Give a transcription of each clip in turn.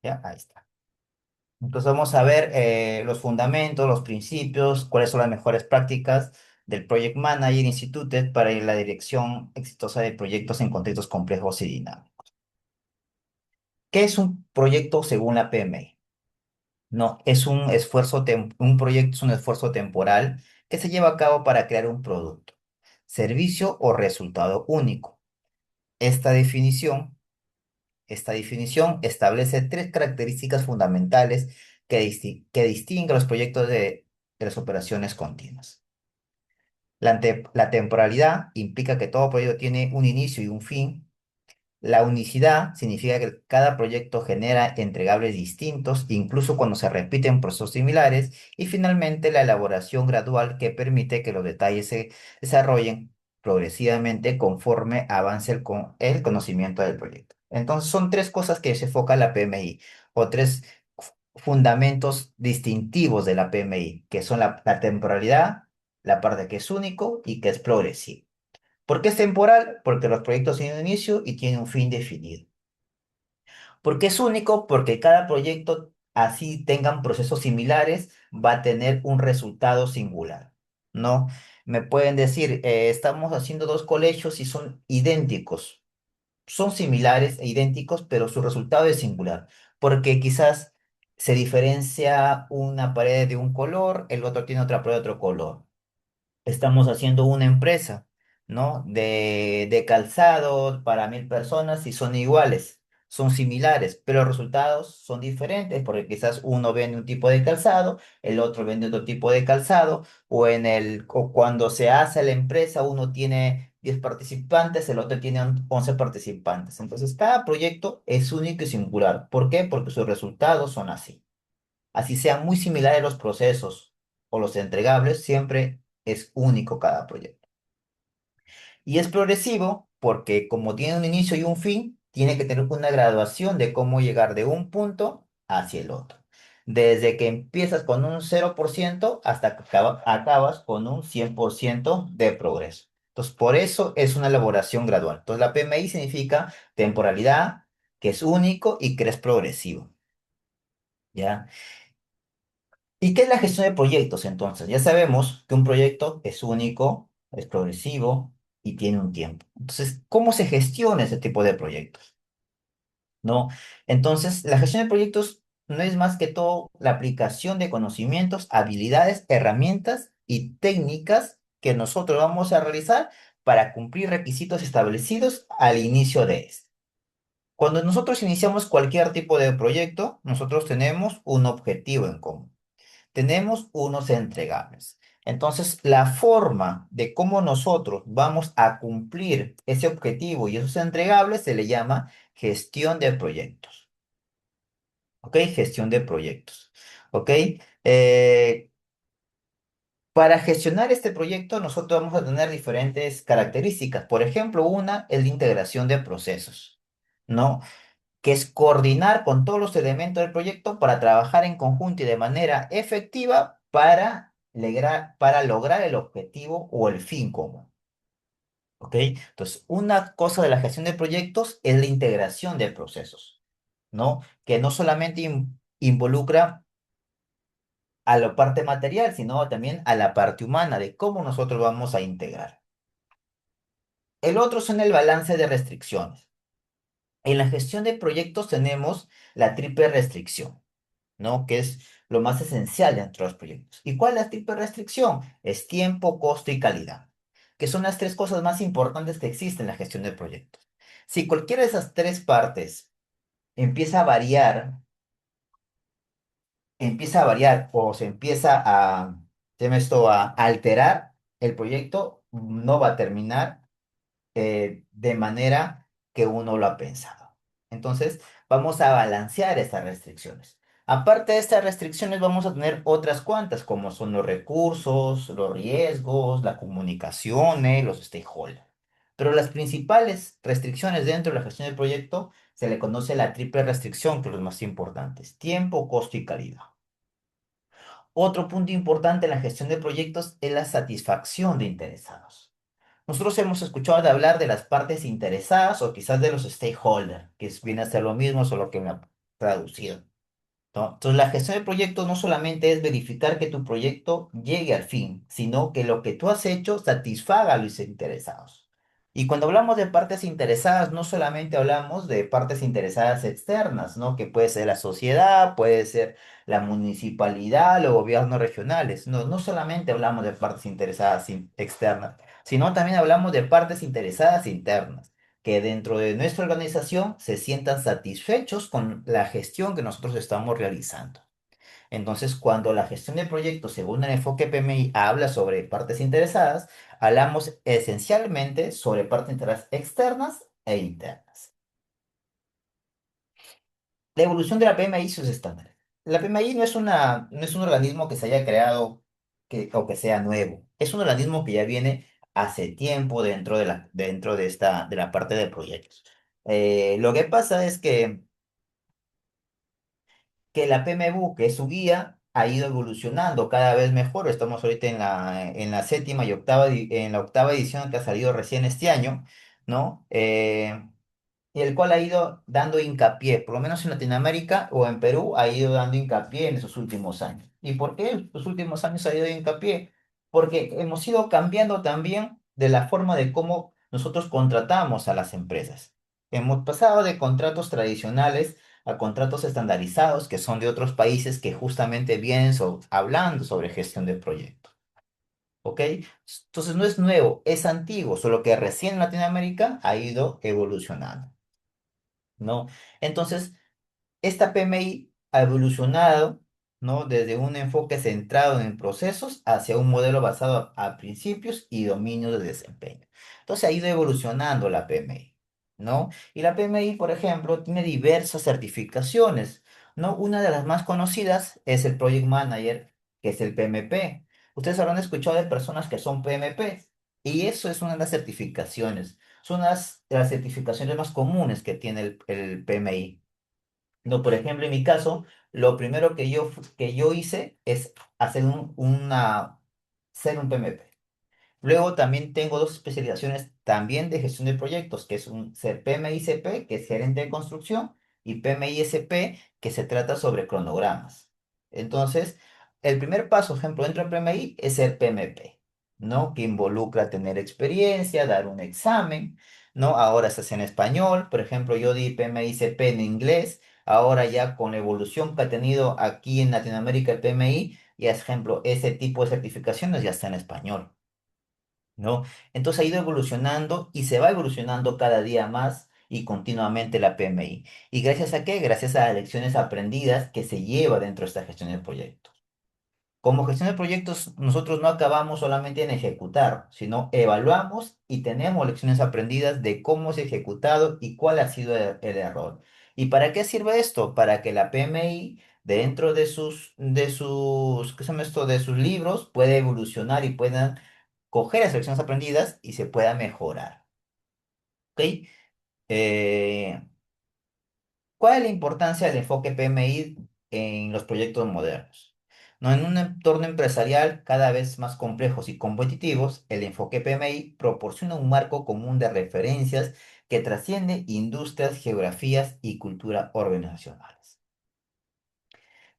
¿Ya? Ahí está. Entonces vamos a ver los fundamentos, los principios, cuáles son las mejores prácticas del Project Manager Institute para la dirección exitosa de proyectos en contextos complejos y dinámicos. ¿Qué es un proyecto según la PMI? No, es un un proyecto es un esfuerzo temporal que se lleva a cabo para crear un producto, servicio o resultado único. Esta definición, esta definición establece tres características fundamentales que distinguen los proyectos de las operaciones continuas. La temporalidad implica que todo proyecto tiene un inicio y un fin. La unicidad significa que cada proyecto genera entregables distintos, incluso cuando se repiten procesos similares. Y finalmente, la elaboración gradual que permite que los detalles se desarrollen progresivamente conforme avance el conocimiento del proyecto. Entonces, son tres cosas que se enfoca la PMI, o tres fundamentos distintivos de la PMI, que son la temporalidad, la parte que es único y que es progresivo. ¿Por qué es temporal? Porque los proyectos tienen un inicio y tienen un fin definido. ¿Por qué es único? Porque cada proyecto, así tengan procesos similares, va a tener un resultado singular, ¿no? Me pueden decir, estamos haciendo dos colegios y son idénticos, son similares e idénticos, pero su resultado es singular, porque quizás se diferencia una pared de un color, el otro tiene otra pared de otro color. Estamos haciendo una empresa, ¿no? De calzado para 1.000 personas y son iguales, son similares, pero los resultados son diferentes porque quizás uno vende un tipo de calzado, el otro vende otro tipo de calzado, o cuando se hace la empresa uno tiene 10 participantes, el otro tiene 11 participantes. Entonces, cada proyecto es único y singular. ¿Por qué? Porque sus resultados son así. Así sean muy similares los procesos o los entregables, siempre es único cada proyecto. Y es progresivo porque como tiene un inicio y un fin, tiene que tener una graduación de cómo llegar de un punto hacia el otro. Desde que empiezas con un 0% hasta que acabas con un 100% de progreso. Entonces, por eso es una elaboración gradual. Entonces, la PMI significa temporalidad, que es único y que es progresivo. ¿Ya? ¿Y qué es la gestión de proyectos entonces? Ya sabemos que un proyecto es único, es progresivo y tiene un tiempo. Entonces, ¿cómo se gestiona ese tipo de proyectos? ¿No? Entonces, la gestión de proyectos no es más que todo la aplicación de conocimientos, habilidades, herramientas y técnicas que nosotros vamos a realizar para cumplir requisitos establecidos al inicio de este. Cuando nosotros iniciamos cualquier tipo de proyecto, nosotros tenemos un objetivo en común, tenemos unos entregables. Entonces, la forma de cómo nosotros vamos a cumplir ese objetivo y esos entregables se le llama gestión de proyectos. ¿Ok? Gestión de proyectos. ¿Ok? Eh, para gestionar este proyecto, nosotros vamos a tener diferentes características. Por ejemplo, una es la integración de procesos, ¿no? Que es coordinar con todos los elementos del proyecto para trabajar en conjunto y de manera efectiva para lograr el objetivo o el fin común. ¿Ok? Entonces, una cosa de la gestión de proyectos es la integración de procesos, ¿no? Que no solamente involucra a la parte material, sino también a la parte humana de cómo nosotros vamos a integrar. El otro son el balance de restricciones. En la gestión de proyectos tenemos la triple restricción, ¿no? Que es lo más esencial dentro de los proyectos. ¿Y cuál es la triple restricción? Es tiempo, costo y calidad, que son las tres cosas más importantes que existen en la gestión de proyectos. Si cualquiera de esas tres partes empieza a variar, o se empieza a alterar, el proyecto no va a terminar de manera que uno lo ha pensado. Entonces, vamos a balancear estas restricciones. Aparte de estas restricciones, vamos a tener otras cuantas, como son los recursos, los riesgos, las comunicaciones, los stakeholders. Pero las principales restricciones dentro de la gestión del proyecto se le conoce la triple restricción, que es lo más importantes: tiempo, costo y calidad. Otro punto importante en la gestión de proyectos es la satisfacción de interesados. Nosotros hemos escuchado de hablar de las partes interesadas o quizás de los stakeholders, viene a ser lo mismo, solo que traducido. ¿No? Entonces, la gestión de proyectos no solamente es verificar que tu proyecto llegue al fin, sino que lo que tú has hecho satisfaga a los interesados. Y cuando hablamos de partes interesadas, no solamente hablamos de partes interesadas externas, ¿no? Que puede ser la sociedad, puede ser la municipalidad, los gobiernos regionales. No, no solamente hablamos de partes interesadas externas, sino también hablamos de partes interesadas internas que dentro de nuestra organización se sientan satisfechos con la gestión que nosotros estamos realizando. Entonces, cuando la gestión de proyectos, según el enfoque PMI, habla sobre partes interesadas, hablamos esencialmente sobre partes interesadas externas e internas. La evolución de la PMI y sus estándares. La PMI no es un organismo que se haya creado o que sea nuevo. Es un organismo que ya viene hace tiempo dentro de la parte de proyectos. Lo que pasa es que la PMBOK, que es su guía, ha ido evolucionando cada vez mejor. Estamos ahorita en la séptima y en la octava edición que ha salido recién este año, ¿no? Y el cual ha ido dando hincapié, por lo menos en Latinoamérica o en Perú, ha ido dando hincapié en esos últimos años. ¿Y por qué en los últimos años ha ido hincapié? Porque hemos ido cambiando también de la forma de cómo nosotros contratamos a las empresas. Hemos pasado de contratos tradicionales a contratos estandarizados que son de otros países que justamente vienen hablando sobre gestión de proyectos. ¿Ok? Entonces no es nuevo, es antiguo, solo que recién en Latinoamérica ha ido evolucionando. ¿No? Entonces, esta PMI ha evolucionado, ¿no? Desde un enfoque centrado en procesos hacia un modelo basado a principios y dominios de desempeño. Entonces ha ido evolucionando la PMI, ¿no? Y la PMI, por ejemplo, tiene diversas certificaciones, ¿no? Una de las más conocidas es el Project Manager, que es el PMP. Ustedes habrán escuchado de personas que son PMP, y eso es una de las certificaciones. Son de las certificaciones más comunes que tiene el PMI. No, por ejemplo, en mi caso, lo primero que yo hice es hacer ser un PMP. Luego también tengo dos especializaciones también de gestión de proyectos, que es un ser PMICP, que es gerente de construcción, y PMISP, que se trata sobre cronogramas. Entonces, el primer paso, ejemplo, dentro del PMI es ser PMP, ¿no? Que involucra tener experiencia, dar un examen, ¿no? Ahora se hace en español, por ejemplo, yo di PMICP en inglés, ahora ya con la evolución que ha tenido aquí en Latinoamérica el PMI, y ejemplo, ese tipo de certificaciones ya está en español. ¿No? Entonces ha ido evolucionando y se va evolucionando cada día más y continuamente la PMI. ¿Y gracias a qué? Gracias a las lecciones aprendidas que se lleva dentro de esta gestión de proyectos. Como gestión de proyectos, nosotros no acabamos solamente en ejecutar, sino evaluamos y tenemos lecciones aprendidas de cómo se ha ejecutado y cuál ha sido el error. ¿Y para qué sirve esto? Para que la PMI, dentro ¿qué se llama esto? De sus libros, pueda evolucionar y puedan coger las lecciones aprendidas y se pueda mejorar. ¿Ok? Eh, ¿Cuál es la importancia del enfoque PMI en los proyectos modernos? No, en un entorno empresarial cada vez más complejos y competitivos, el enfoque PMI proporciona un marco común de referencias que trasciende industrias, geografías y cultura organizacionales.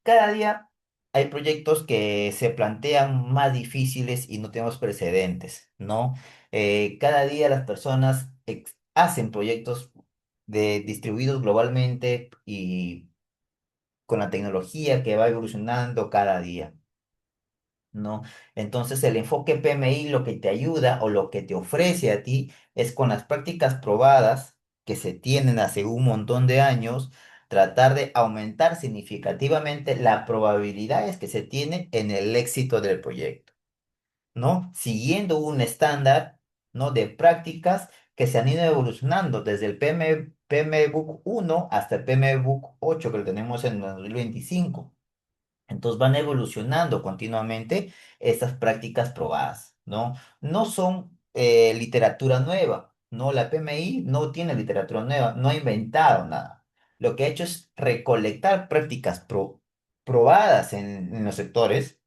Cada día hay proyectos que se plantean más difíciles y no tenemos precedentes, ¿no? Cada día las personas hacen proyectos distribuidos globalmente y con la tecnología que va evolucionando cada día, ¿no? Entonces el enfoque PMI lo que te ayuda o lo que te ofrece a ti es con las prácticas probadas que se tienen hace un montón de años, tratar de aumentar significativamente las probabilidades que se tiene en el éxito del proyecto, ¿no? Siguiendo un estándar, ¿no? De prácticas que se han ido evolucionando desde el PMBOK 1 hasta el PMBOK 8 que lo tenemos en 2025. Entonces van evolucionando continuamente estas prácticas probadas, ¿no? No son literatura nueva, ¿no? La PMI no tiene literatura nueva, no ha inventado nada. Lo que ha hecho es recolectar prácticas probadas en los sectores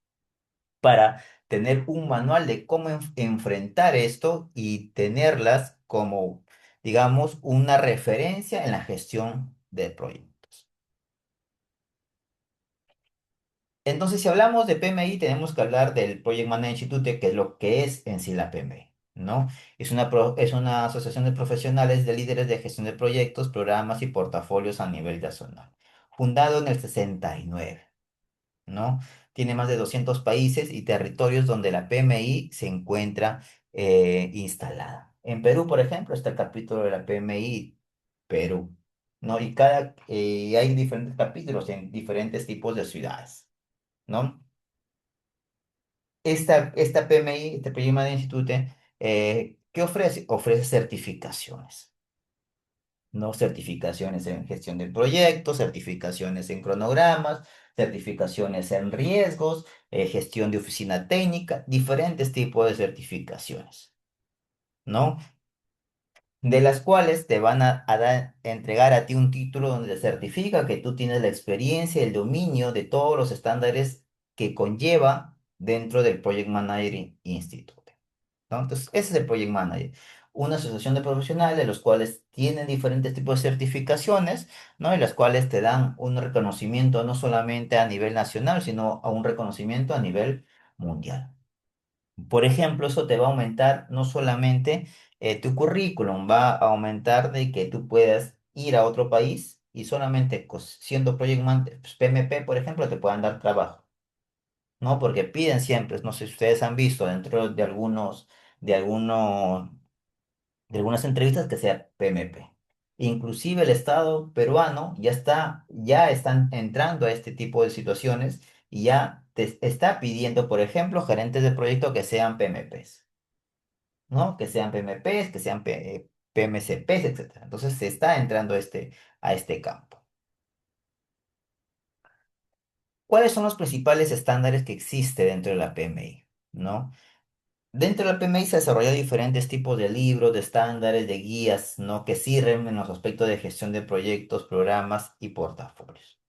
para tener un manual de cómo enfrentar esto y tenerlas como, digamos, una referencia en la gestión de proyectos. Entonces, si hablamos de PMI, tenemos que hablar del Project Management Institute, que es lo que es en sí la PMI, ¿no? Es una asociación de profesionales de líderes de gestión de proyectos, programas y portafolios a nivel nacional. Fundado en el 69, ¿no? Tiene más de 200 países y territorios donde la PMI se encuentra instalada. En Perú, por ejemplo, está el capítulo de la PMI Perú, ¿no? Hay diferentes capítulos en diferentes tipos de ciudades, ¿no? Esta PMI, este Project Management Institute, ¿qué ofrece? Ofrece certificaciones, ¿no? Certificaciones en gestión de proyectos, certificaciones en cronogramas, certificaciones en riesgos, gestión de oficina técnica, diferentes tipos de certificaciones, ¿no? De las cuales te van entregar a ti un título donde te certifica que tú tienes la experiencia y el dominio de todos los estándares que conlleva dentro del Project Manager Institute, ¿no? Entonces, ese es el Project Manager, una asociación de profesionales de los cuales tienen diferentes tipos de certificaciones, ¿no? Y las cuales te dan un reconocimiento no solamente a nivel nacional, sino a un reconocimiento a nivel mundial. Por ejemplo, eso te va a aumentar no solamente tu currículum, va a aumentar de que tú puedas ir a otro país y solamente siendo Project Manager, pues, PMP, por ejemplo, te puedan dar trabajo, ¿no? Porque piden siempre, no sé si ustedes han visto dentro de algunos, de algunas entrevistas que sea PMP. Inclusive el Estado peruano ya están entrando a este tipo de situaciones y ya te está pidiendo, por ejemplo, gerentes de proyecto que sean PMPs, ¿no? Que sean PMPs, que sean PMCPs, etcétera. Entonces se está entrando a este campo. ¿Cuáles son los principales estándares que existe dentro de la PMI? ¿No? Dentro de la PMI se desarrollan diferentes tipos de libros, de estándares, de guías, ¿no? Que sirven en los aspectos de gestión de proyectos, programas y portafolios.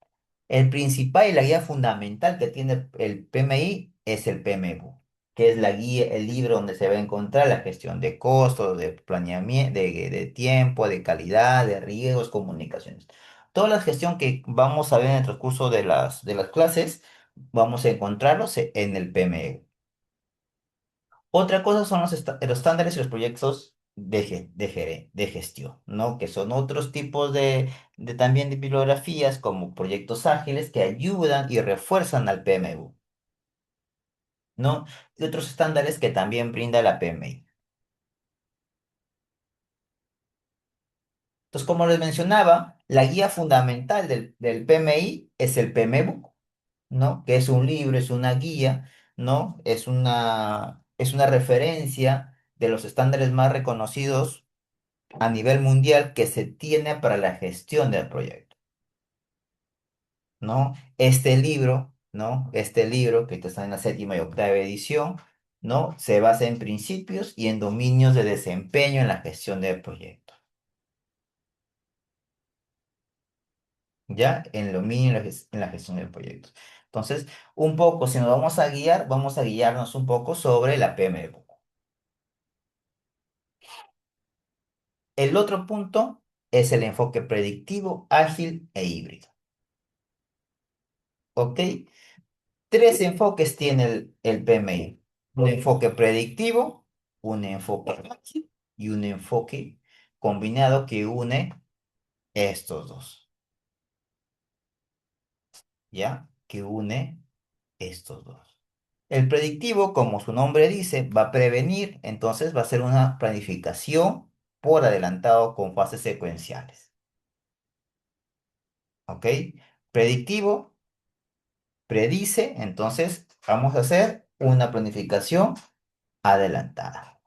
El principal y la guía fundamental que tiene el PMI es el PMBOK, que es la guía, el libro donde se va a encontrar la gestión de costos, de planeamiento, de tiempo, de calidad, de riesgos, comunicaciones. Toda la gestión que vamos a ver en el transcurso de las clases, vamos a encontrarlos en el PMBOK. Otra cosa son los estándares y los proyectos de gestión, ¿no? Que son otros tipos también de bibliografías como proyectos ágiles que ayudan y refuerzan al PMU, ¿no? Y otros estándares que también brinda la PMI. Entonces, como les mencionaba, la guía fundamental del PMI es el PMBOK, ¿no? Que es un libro, es una guía, ¿no? Es una referencia de los estándares más reconocidos a nivel mundial que se tiene para la gestión del proyecto, ¿no? Este libro, ¿no? Este libro que está en la séptima y octava edición, ¿no? Se basa en principios y en dominios de desempeño en la gestión del proyecto, ¿ya? En el dominio en la gestión del proyecto. Entonces, un poco, si nos vamos a guiarnos un poco sobre la PMBOK. El otro punto es el enfoque predictivo, ágil e híbrido, ¿ok? Tres enfoques tiene el PMI. Un enfoque predictivo, un enfoque ágil y un enfoque combinado que une estos dos, ¿ya? Que une estos dos. El predictivo, como su nombre dice, va a prevenir, entonces va a ser una planificación por adelantado con fases secuenciales, ¿ok? Predictivo predice, entonces vamos a hacer una planificación adelantada.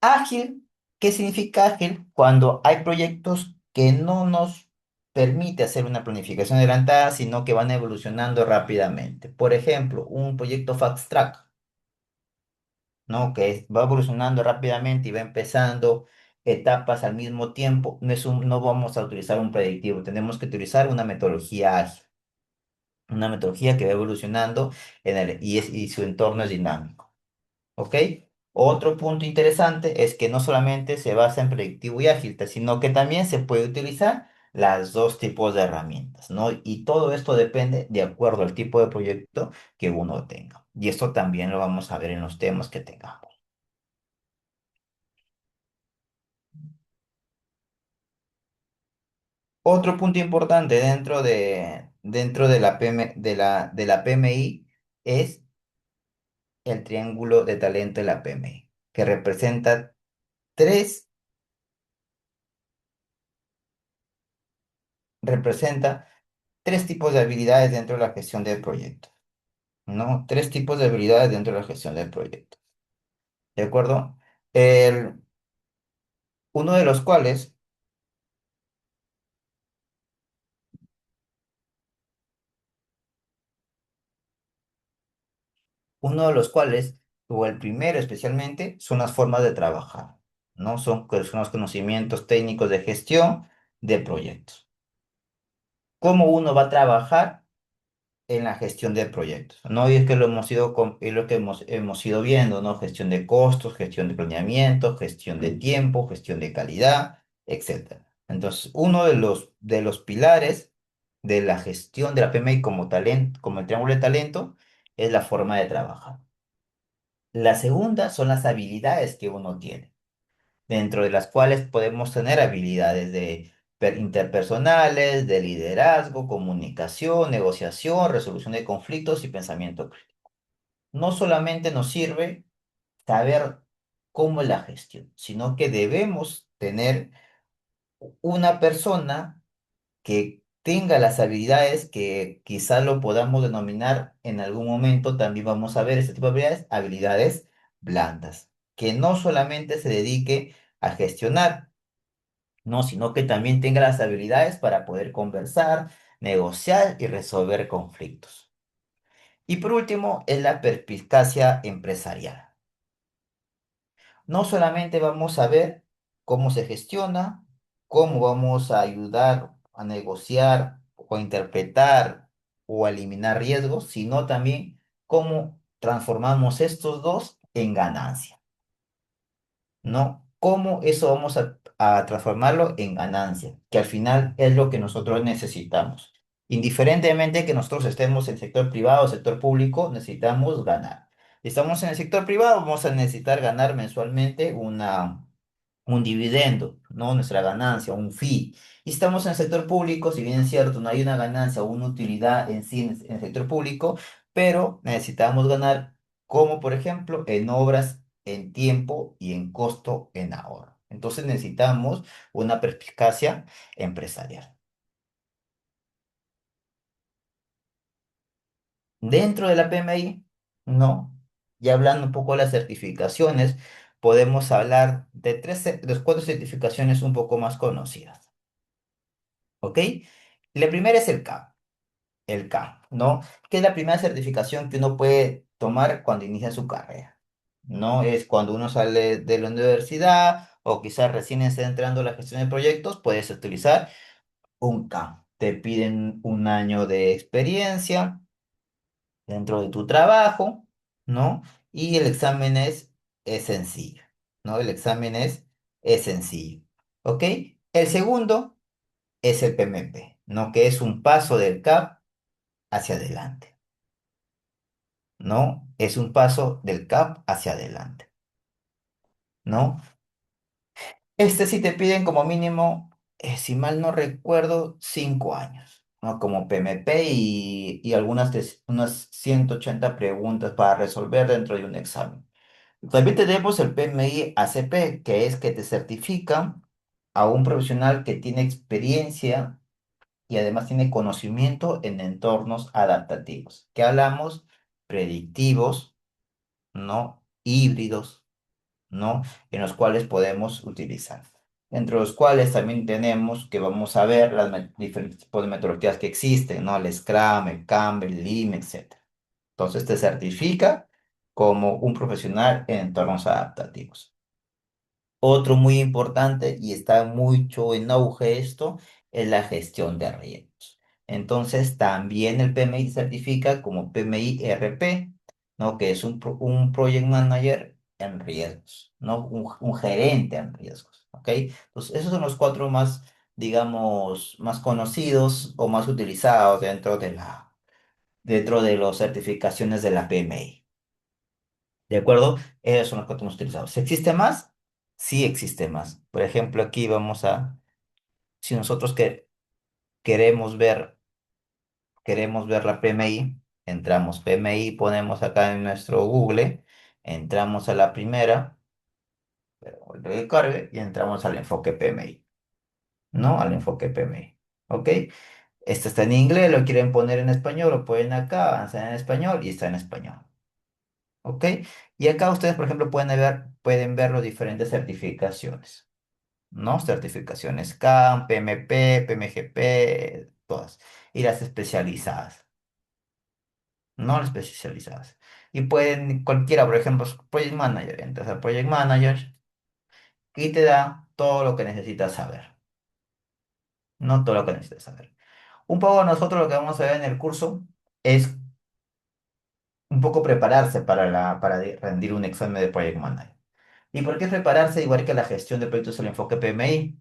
Ágil, ¿qué significa ágil? Cuando hay proyectos que no nos permite hacer una planificación adelantada, sino que van evolucionando rápidamente. Por ejemplo, un proyecto Fast Track, ¿no? Va evolucionando rápidamente y va empezando etapas al mismo tiempo. No vamos a utilizar un predictivo, tenemos que utilizar una metodología ágil, una metodología que va evolucionando y su entorno es dinámico. ¿Ok? Otro punto interesante es que no solamente se basa en predictivo y ágil, sino que también se puede utilizar las dos tipos de herramientas, ¿no? Y todo esto depende de acuerdo al tipo de proyecto que uno tenga. Y esto también lo vamos a ver en los temas que tengamos. Otro punto importante dentro de la de la PMI es el triángulo de talento de la PMI, que tres, representa tres tipos de habilidades dentro de la gestión del proyecto, ¿no? Tres tipos de habilidades dentro de la gestión del proyecto, ¿de acuerdo? El, uno de los cuales, uno de los cuales, o el primero especialmente, son las formas de trabajar, ¿no? Son los conocimientos técnicos de gestión de proyectos. ¿Cómo uno va a trabajar en la gestión de proyectos? ¿No? Y es que es lo que hemos ido viendo, ¿no? Gestión de costos, gestión de planeamiento, gestión de tiempo, gestión de calidad, etcétera. Entonces, uno de los pilares de la gestión de la PMI como talento, como el triángulo de talento, es la forma de trabajar. La segunda son las habilidades que uno tiene, dentro de las cuales podemos tener habilidades interpersonales, de liderazgo, comunicación, negociación, resolución de conflictos y pensamiento crítico. No solamente nos sirve saber cómo es la gestión, sino que debemos tener una persona que tenga las habilidades que quizás lo podamos denominar en algún momento, también vamos a ver este tipo de habilidades, habilidades blandas, que no solamente se dedique a gestionar, no, sino que también tenga las habilidades para poder conversar, negociar y resolver conflictos. Y por último, es la perspicacia empresarial. No solamente vamos a ver cómo se gestiona, cómo vamos a ayudar a negociar o a interpretar o a eliminar riesgos, sino también cómo transformamos estos dos en ganancia. ¿No? ¿Cómo eso vamos a transformarlo en ganancia? Que al final es lo que nosotros necesitamos. Indiferentemente que nosotros estemos en sector privado o sector público, necesitamos ganar. Si estamos en el sector privado, vamos a necesitar ganar mensualmente un dividendo, ¿no? Nuestra ganancia, un fee. Y estamos en el sector público, si bien es cierto, no hay una ganancia o una utilidad en sí en el sector público, pero necesitamos ganar, como por ejemplo en obras, en tiempo y en costo en ahorro. Entonces necesitamos una perspicacia empresarial. Dentro de la PMI, no. Ya hablando un poco de las certificaciones, podemos hablar de cuatro certificaciones un poco más conocidas. ¿Ok? La primera es el CAM, ¿no? Que es la primera certificación que uno puede tomar cuando inicia su carrera, ¿no? Es cuando uno sale de la universidad o quizás recién está entrando a la gestión de proyectos, puedes utilizar un CAM. Te piden un año de experiencia dentro de tu trabajo, ¿no? Y el examen es sencillo, ¿no? El examen es sencillo, ¿ok? El segundo es el PMP, ¿no? Que es un paso del CAP hacia adelante, ¿no? Es un paso del CAP hacia adelante, ¿no? Este sí te piden como mínimo, si mal no recuerdo, 5 años, ¿no? Como PMP y unas 180 preguntas para resolver dentro de un examen. También tenemos el PMI ACP, que es que te certifican a un profesional que tiene experiencia y además tiene conocimiento en entornos adaptativos, que hablamos predictivos, ¿no? Híbridos, ¿no? En los cuales podemos utilizar. Entre los cuales también tenemos que vamos a ver las diferentes tipos de metodologías que existen, ¿no? El Scrum, el Kanban, el Lean, etc. Entonces te certifica como un profesional en entornos adaptativos. Otro muy importante y está mucho en auge esto es la gestión de riesgos. Entonces también el PMI certifica como PMI RP, ¿no? Que es un Project Manager en riesgos, ¿no? Un gerente en riesgos, ¿ok? Entonces esos son los cuatro más, digamos, más conocidos o más utilizados dentro de las certificaciones de la PMI. ¿De acuerdo? Esos son los que hemos utilizado. ¿Si existe más? Sí existe más. Por ejemplo, aquí si nosotros queremos queremos ver la PMI, entramos PMI, ponemos acá en nuestro Google, entramos a la primera, pero que cargue, y entramos al enfoque PMI, ¿no? Al enfoque PMI. ¿Ok? Este está en inglés, lo quieren poner en español, lo pueden acá, avanzar en español y está en español. ¿Ok? Y acá ustedes, por ejemplo, pueden ver las diferentes certificaciones, ¿no? Certificaciones CAM, PMP, PMGP, todas. Y las especializadas, ¿no? Las especializadas. Y pueden, cualquiera, por ejemplo, Project Manager, entras a Project Manager y te da todo lo que necesitas saber, ¿no? Todo lo que necesitas saber. Un poco nosotros lo que vamos a ver en el curso es un poco prepararse para rendir un examen de Project Manager. ¿Y por qué prepararse igual que la gestión de proyectos el enfoque PMI?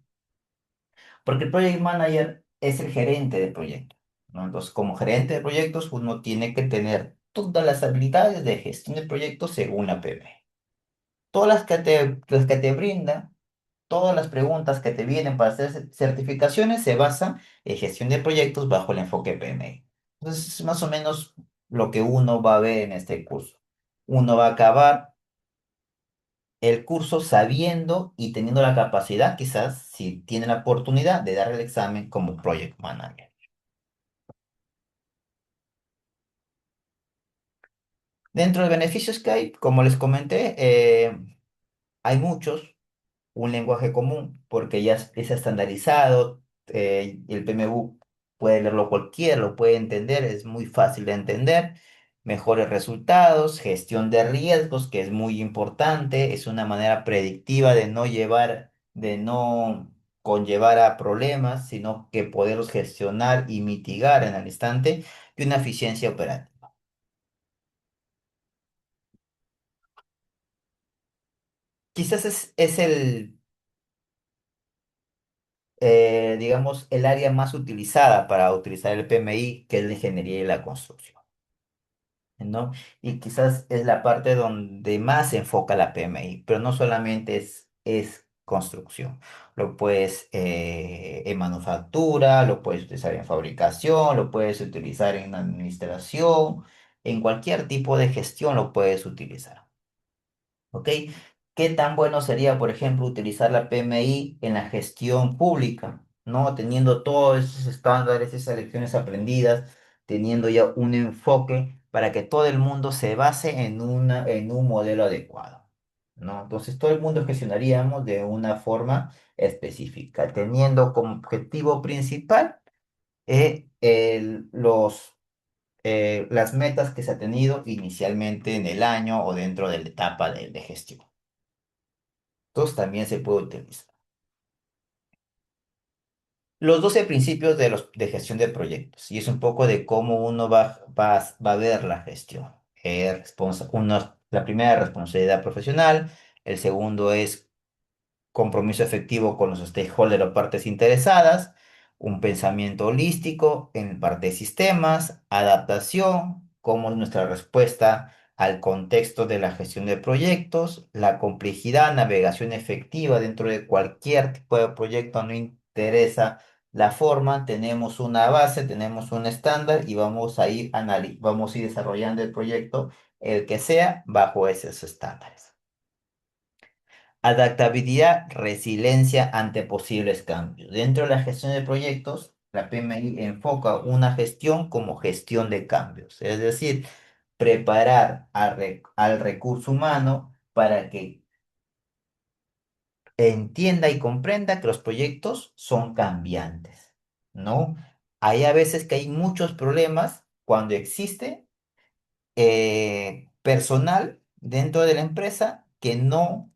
Porque el Project Manager es el gerente de proyectos, ¿no? Entonces, como gerente de proyectos, uno tiene que tener todas las habilidades de gestión de proyectos según la PMI. Todas las que te brinda, todas las preguntas que te vienen para hacer certificaciones se basan en gestión de proyectos bajo el enfoque PMI. Entonces, es más o menos lo que uno va a ver en este curso. Uno va a acabar el curso sabiendo y teniendo la capacidad, quizás, si tiene la oportunidad, de dar el examen como Project Manager. Dentro de beneficios que hay, como les comenté, hay muchos. Un lenguaje común, porque ya es estandarizado, el PMU puede leerlo cualquiera, lo puede entender, es muy fácil de entender, mejores resultados, gestión de riesgos, que es muy importante, es una manera predictiva de no conllevar a problemas, sino que poderlos gestionar y mitigar en el instante, y una eficiencia operativa. Quizás es digamos, el área más utilizada para utilizar el PMI, que es la ingeniería y la construcción, ¿no? Y quizás es la parte donde más se enfoca la PMI, pero no solamente es construcción. Lo puedes en manufactura, lo puedes utilizar en fabricación, lo puedes utilizar en administración, en cualquier tipo de gestión lo puedes utilizar. ¿Ok? ¿Qué tan bueno sería, por ejemplo, utilizar la PMI en la gestión pública, ¿no? Teniendo todos esos estándares, esas lecciones aprendidas, teniendo ya un enfoque para que todo el mundo se base en un modelo adecuado, ¿no? Entonces, todo el mundo gestionaríamos de una forma específica, teniendo como objetivo principal las metas que se ha tenido inicialmente en el año o dentro de la etapa de gestión. Entonces también se puede utilizar. Los 12 principios de gestión de proyectos, y es un poco de cómo uno va a ver la gestión. La primera, responsabilidad profesional. El segundo es compromiso efectivo con los stakeholders o partes interesadas, un pensamiento holístico en parte de sistemas, adaptación, como nuestra respuesta al contexto de la gestión de proyectos, la complejidad, navegación efectiva dentro de cualquier tipo de proyecto, no interesa la forma, tenemos una base, tenemos un estándar y vamos a ir desarrollando el proyecto, el que sea, bajo esos estándares. Adaptabilidad, resiliencia ante posibles cambios. Dentro de la gestión de proyectos, la PMI enfoca una gestión como gestión de cambios, es decir, preparar al recurso humano para que entienda y comprenda que los proyectos son cambiantes, ¿no? Hay a veces que hay muchos problemas cuando existe personal dentro de la empresa que no...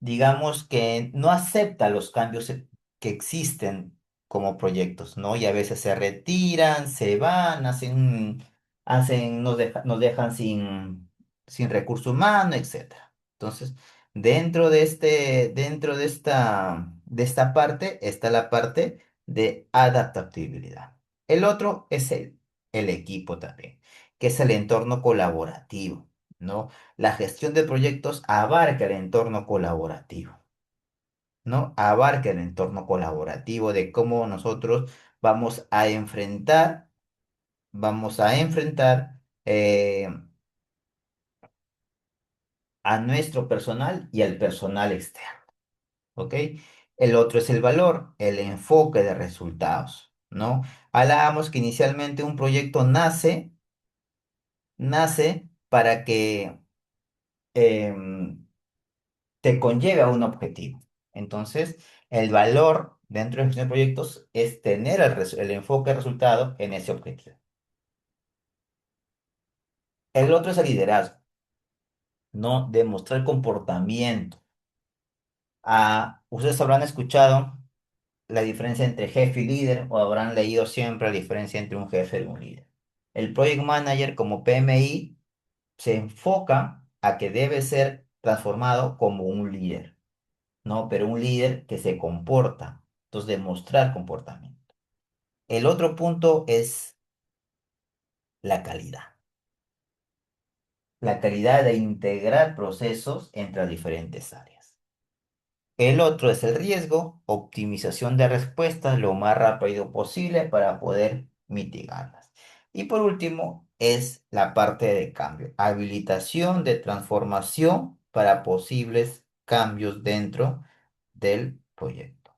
digamos que no acepta los cambios que existen como proyectos, ¿no? Y a veces se retiran, se van, nos dejan sin recurso humano, etcétera. Entonces, dentro de de esta parte está la parte de adaptabilidad. El otro es el equipo también, que es el entorno colaborativo, ¿no? La gestión de proyectos abarca el entorno colaborativo, ¿no? Abarca el entorno colaborativo de cómo nosotros vamos a enfrentar a nuestro personal y al personal externo. ¿Ok? El otro es el valor, el enfoque de resultados, ¿no? Hablábamos que inicialmente un proyecto nace para que em, te conlleve a un objetivo. Entonces, el valor dentro de gestión de proyectos es tener el enfoque de resultado en ese objetivo. El otro es el liderazgo, ¿no? Demostrar comportamiento. Ustedes habrán escuchado la diferencia entre jefe y líder o habrán leído siempre la diferencia entre un jefe y un líder. El Project Manager como PMI se enfoca a que debe ser transformado como un líder, ¿no? Pero un líder que se comporta, entonces demostrar comportamiento. El otro punto es la calidad de integrar procesos entre las diferentes áreas. El otro es el riesgo, optimización de respuestas lo más rápido posible para poder mitigarlas. Y por último es la parte de cambio, habilitación de transformación para posibles cambios dentro del proyecto.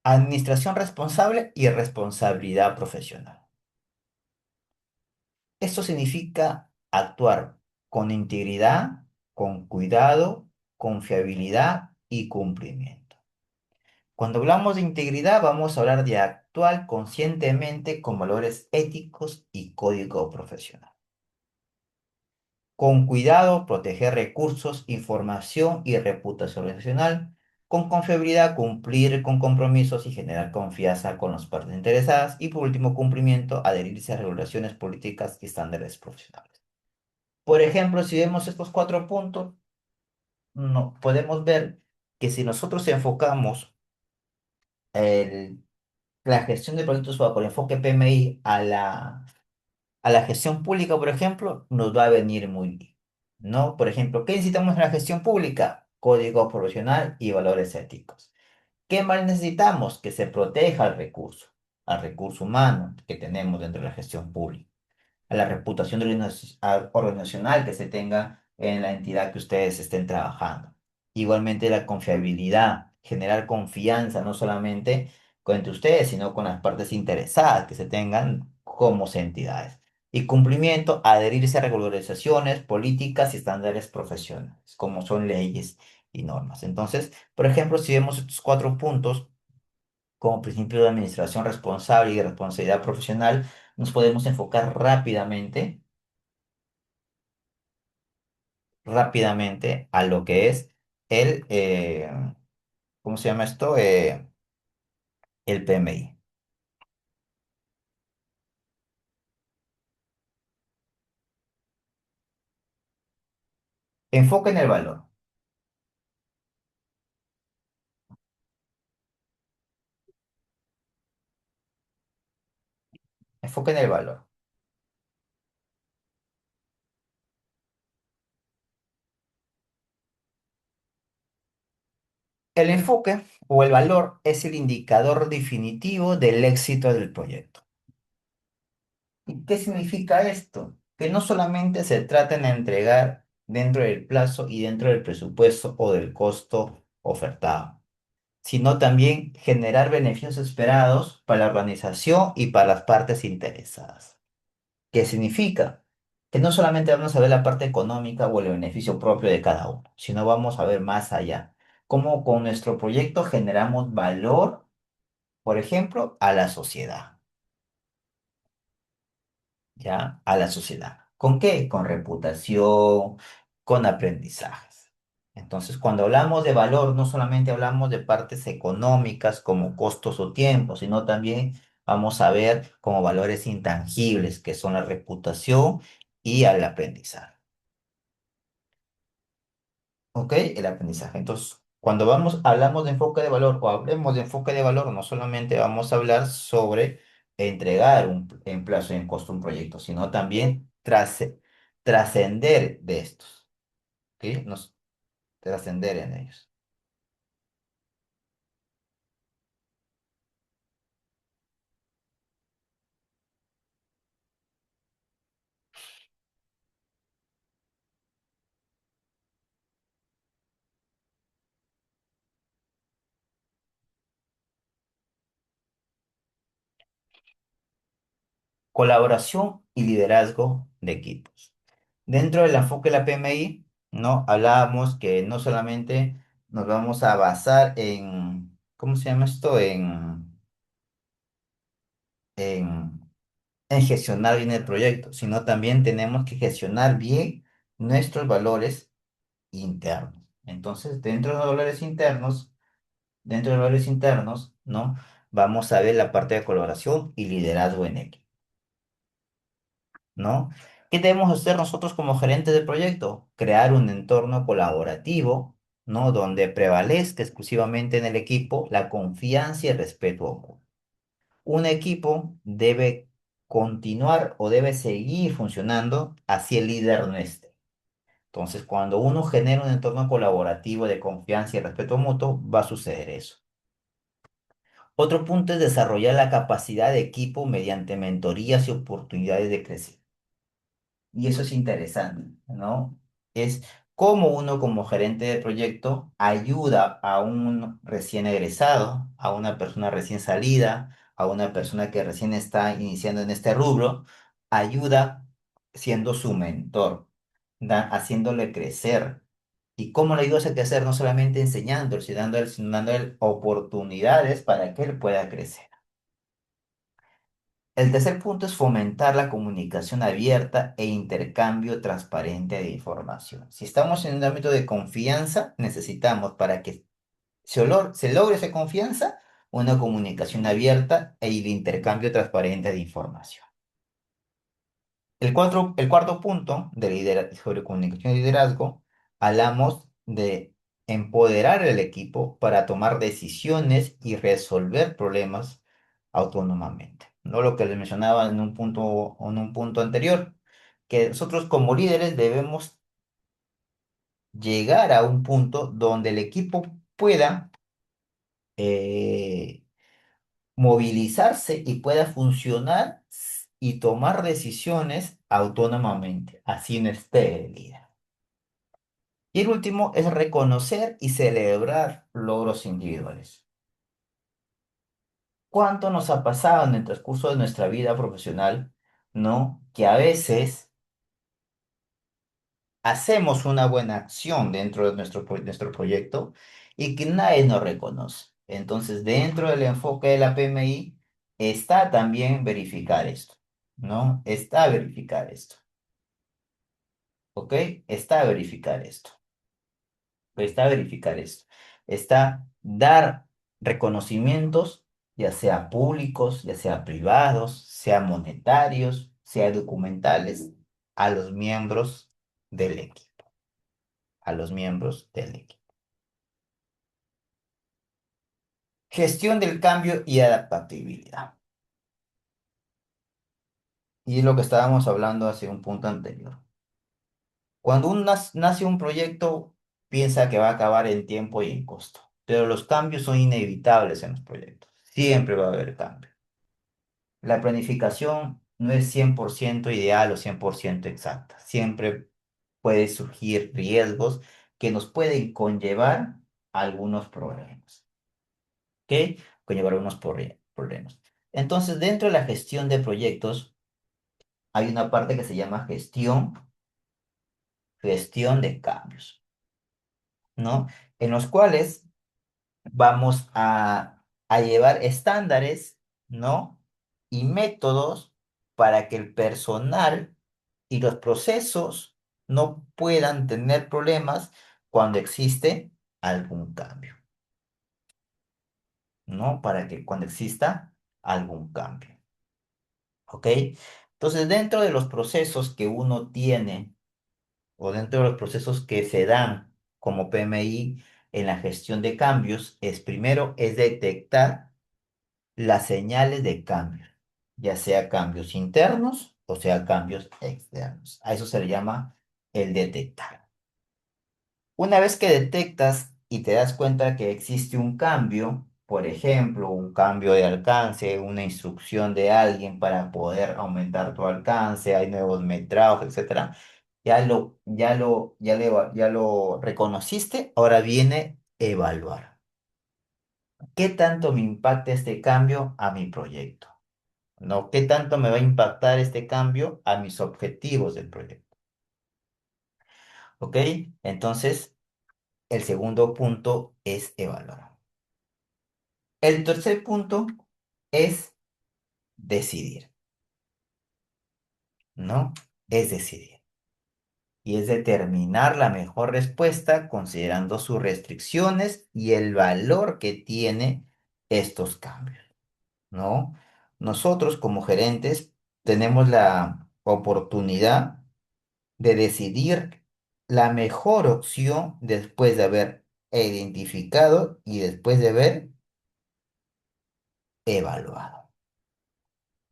Administración responsable y responsabilidad profesional. Esto significa actuar con integridad, con cuidado, confiabilidad y cumplimiento. Cuando hablamos de integridad, vamos a hablar de actuar conscientemente con valores éticos y código profesional. Con cuidado, proteger recursos, información y reputación organizacional. Con confiabilidad, cumplir con compromisos y generar confianza con las partes interesadas. Y por último, cumplimiento, adherirse a regulaciones políticas y estándares profesionales. Por ejemplo, si vemos estos cuatro puntos, no, podemos ver que si nosotros enfocamos el la gestión de proyectos bajo el enfoque PMI a la gestión pública, por ejemplo, nos va a venir muy bien, ¿no? Por ejemplo, ¿qué necesitamos en la gestión pública? Código profesional y valores éticos. ¿Qué más necesitamos? Que se proteja al recurso humano que tenemos dentro de la gestión pública, a la reputación organizacional que se tenga en la entidad que ustedes estén trabajando. Igualmente la confiabilidad, generar confianza no solamente entre ustedes, sino con las partes interesadas que se tengan como entidades. Y cumplimiento, adherirse a regularizaciones, políticas y estándares profesionales, como son leyes y normas. Entonces, por ejemplo, si vemos estos cuatro puntos, como principio de administración responsable y responsabilidad profesional, nos podemos enfocar rápidamente a lo que es el, ¿cómo se llama esto? El PMI. Enfoque en el valor. Enfoque en el valor. El enfoque o el valor es el indicador definitivo del éxito del proyecto. ¿Y qué significa esto? Que no solamente se trata de entregar dentro del plazo y dentro del presupuesto o del costo ofertado, sino también generar beneficios esperados para la organización y para las partes interesadas. ¿Qué significa? Que no solamente vamos a ver la parte económica o el beneficio propio de cada uno, sino vamos a ver más allá. Cómo con nuestro proyecto generamos valor, por ejemplo, a la sociedad, ¿ya? A la sociedad. ¿Con qué? Con reputación, con aprendizajes. Entonces, cuando hablamos de valor, no solamente hablamos de partes económicas como costos o tiempo, sino también vamos a ver como valores intangibles, que son la reputación y el aprendizaje. ¿Ok? El aprendizaje. Entonces, cuando hablamos de enfoque de valor o hablemos de enfoque de valor, no solamente vamos a hablar sobre entregar en plazo y en costo un proyecto, sino también trascender de estos, ¿ok? Trascender en ellos. Colaboración y liderazgo de equipos. Dentro del enfoque de la PMI, ¿no? Hablábamos que no solamente nos vamos a basar en, ¿cómo se llama esto? En, en gestionar bien el proyecto, sino también tenemos que gestionar bien nuestros valores internos. Entonces, dentro de los valores internos, ¿no? Vamos a ver la parte de colaboración y liderazgo en equipo. ¿No? ¿Qué debemos hacer nosotros como gerentes de proyecto? Crear un entorno colaborativo, ¿no? Donde prevalezca exclusivamente en el equipo la confianza y el respeto mutuo. Un equipo debe continuar o debe seguir funcionando hacia el líder no esté. Entonces, cuando uno genera un entorno colaborativo de confianza y respeto mutuo, va a suceder eso. Otro punto es desarrollar la capacidad de equipo mediante mentorías y oportunidades de crecimiento. Y eso es interesante, ¿no? Es cómo uno como gerente de proyecto ayuda a un recién egresado, a una persona recién salida, a una persona que recién está iniciando en este rubro, ayuda siendo su mentor, haciéndole crecer. ¿Y cómo le ayudas a crecer? No solamente enseñándole, sino dándole oportunidades para que él pueda crecer. El tercer punto es fomentar la comunicación abierta e intercambio transparente de información. Si estamos en un ámbito de confianza, necesitamos para que se logre esa confianza, una comunicación abierta e el intercambio transparente de información. El cuarto punto sobre comunicación y liderazgo, hablamos de empoderar el equipo para tomar decisiones y resolver problemas autónomamente. ¿No? Lo que les mencionaba en un punto anterior, que nosotros como líderes debemos llegar a un punto donde el equipo pueda eh, movilizarse y pueda funcionar y tomar decisiones autónomamente, así no esté el líder. Y el último es reconocer y celebrar logros individuales. ¿Cuánto nos ha pasado en el transcurso de nuestra vida profesional, ¿no? Que a veces hacemos una buena acción dentro de nuestro proyecto y que nadie nos reconoce. Entonces, dentro del enfoque de la PMI está también verificar esto, ¿no? Está verificar esto, ¿ok? Está verificar esto. Está verificar esto. Está dar reconocimientos, ya sea públicos, ya sea privados, sea monetarios, sea documentales, a los miembros del equipo, a los miembros del equipo. Gestión del cambio y adaptabilidad. Y es lo que estábamos hablando hace un punto anterior. Cuando nace un proyecto, piensa que va a acabar en tiempo y en costo, pero los cambios son inevitables en los proyectos. Siempre va a haber cambios. La planificación no es 100% ideal o 100% exacta. Siempre puede surgir riesgos que nos pueden conllevar algunos problemas. ¿Ok? Conllevar algunos problemas. Entonces, dentro de la gestión de proyectos, hay una parte que se llama gestión de cambios, ¿no? En los cuales vamos a llevar estándares, ¿no? Y métodos para que el personal y los procesos no puedan tener problemas cuando existe algún cambio, ¿no? Para que cuando exista algún cambio, ¿ok? Entonces, dentro de los procesos que uno tiene o dentro de los procesos que se dan como PMI en la gestión de cambios es primero es detectar las señales de cambio, ya sea cambios internos o sea cambios externos. A eso se le llama el detectar. Una vez que detectas y te das cuenta que existe un cambio, por ejemplo, un cambio de alcance, una instrucción de alguien para poder aumentar tu alcance, hay nuevos metrados, etcétera, ya lo reconociste, ahora viene evaluar. ¿Qué tanto me impacta este cambio a mi proyecto? ¿No? ¿Qué tanto me va a impactar este cambio a mis objetivos del proyecto? ¿Ok? Entonces, el segundo punto es evaluar. El tercer punto es decidir, ¿no? Es decidir. Y es determinar la mejor respuesta considerando sus restricciones y el valor que tiene estos cambios, ¿no? Nosotros como gerentes tenemos la oportunidad de decidir la mejor opción después de haber identificado y después de haber evaluado.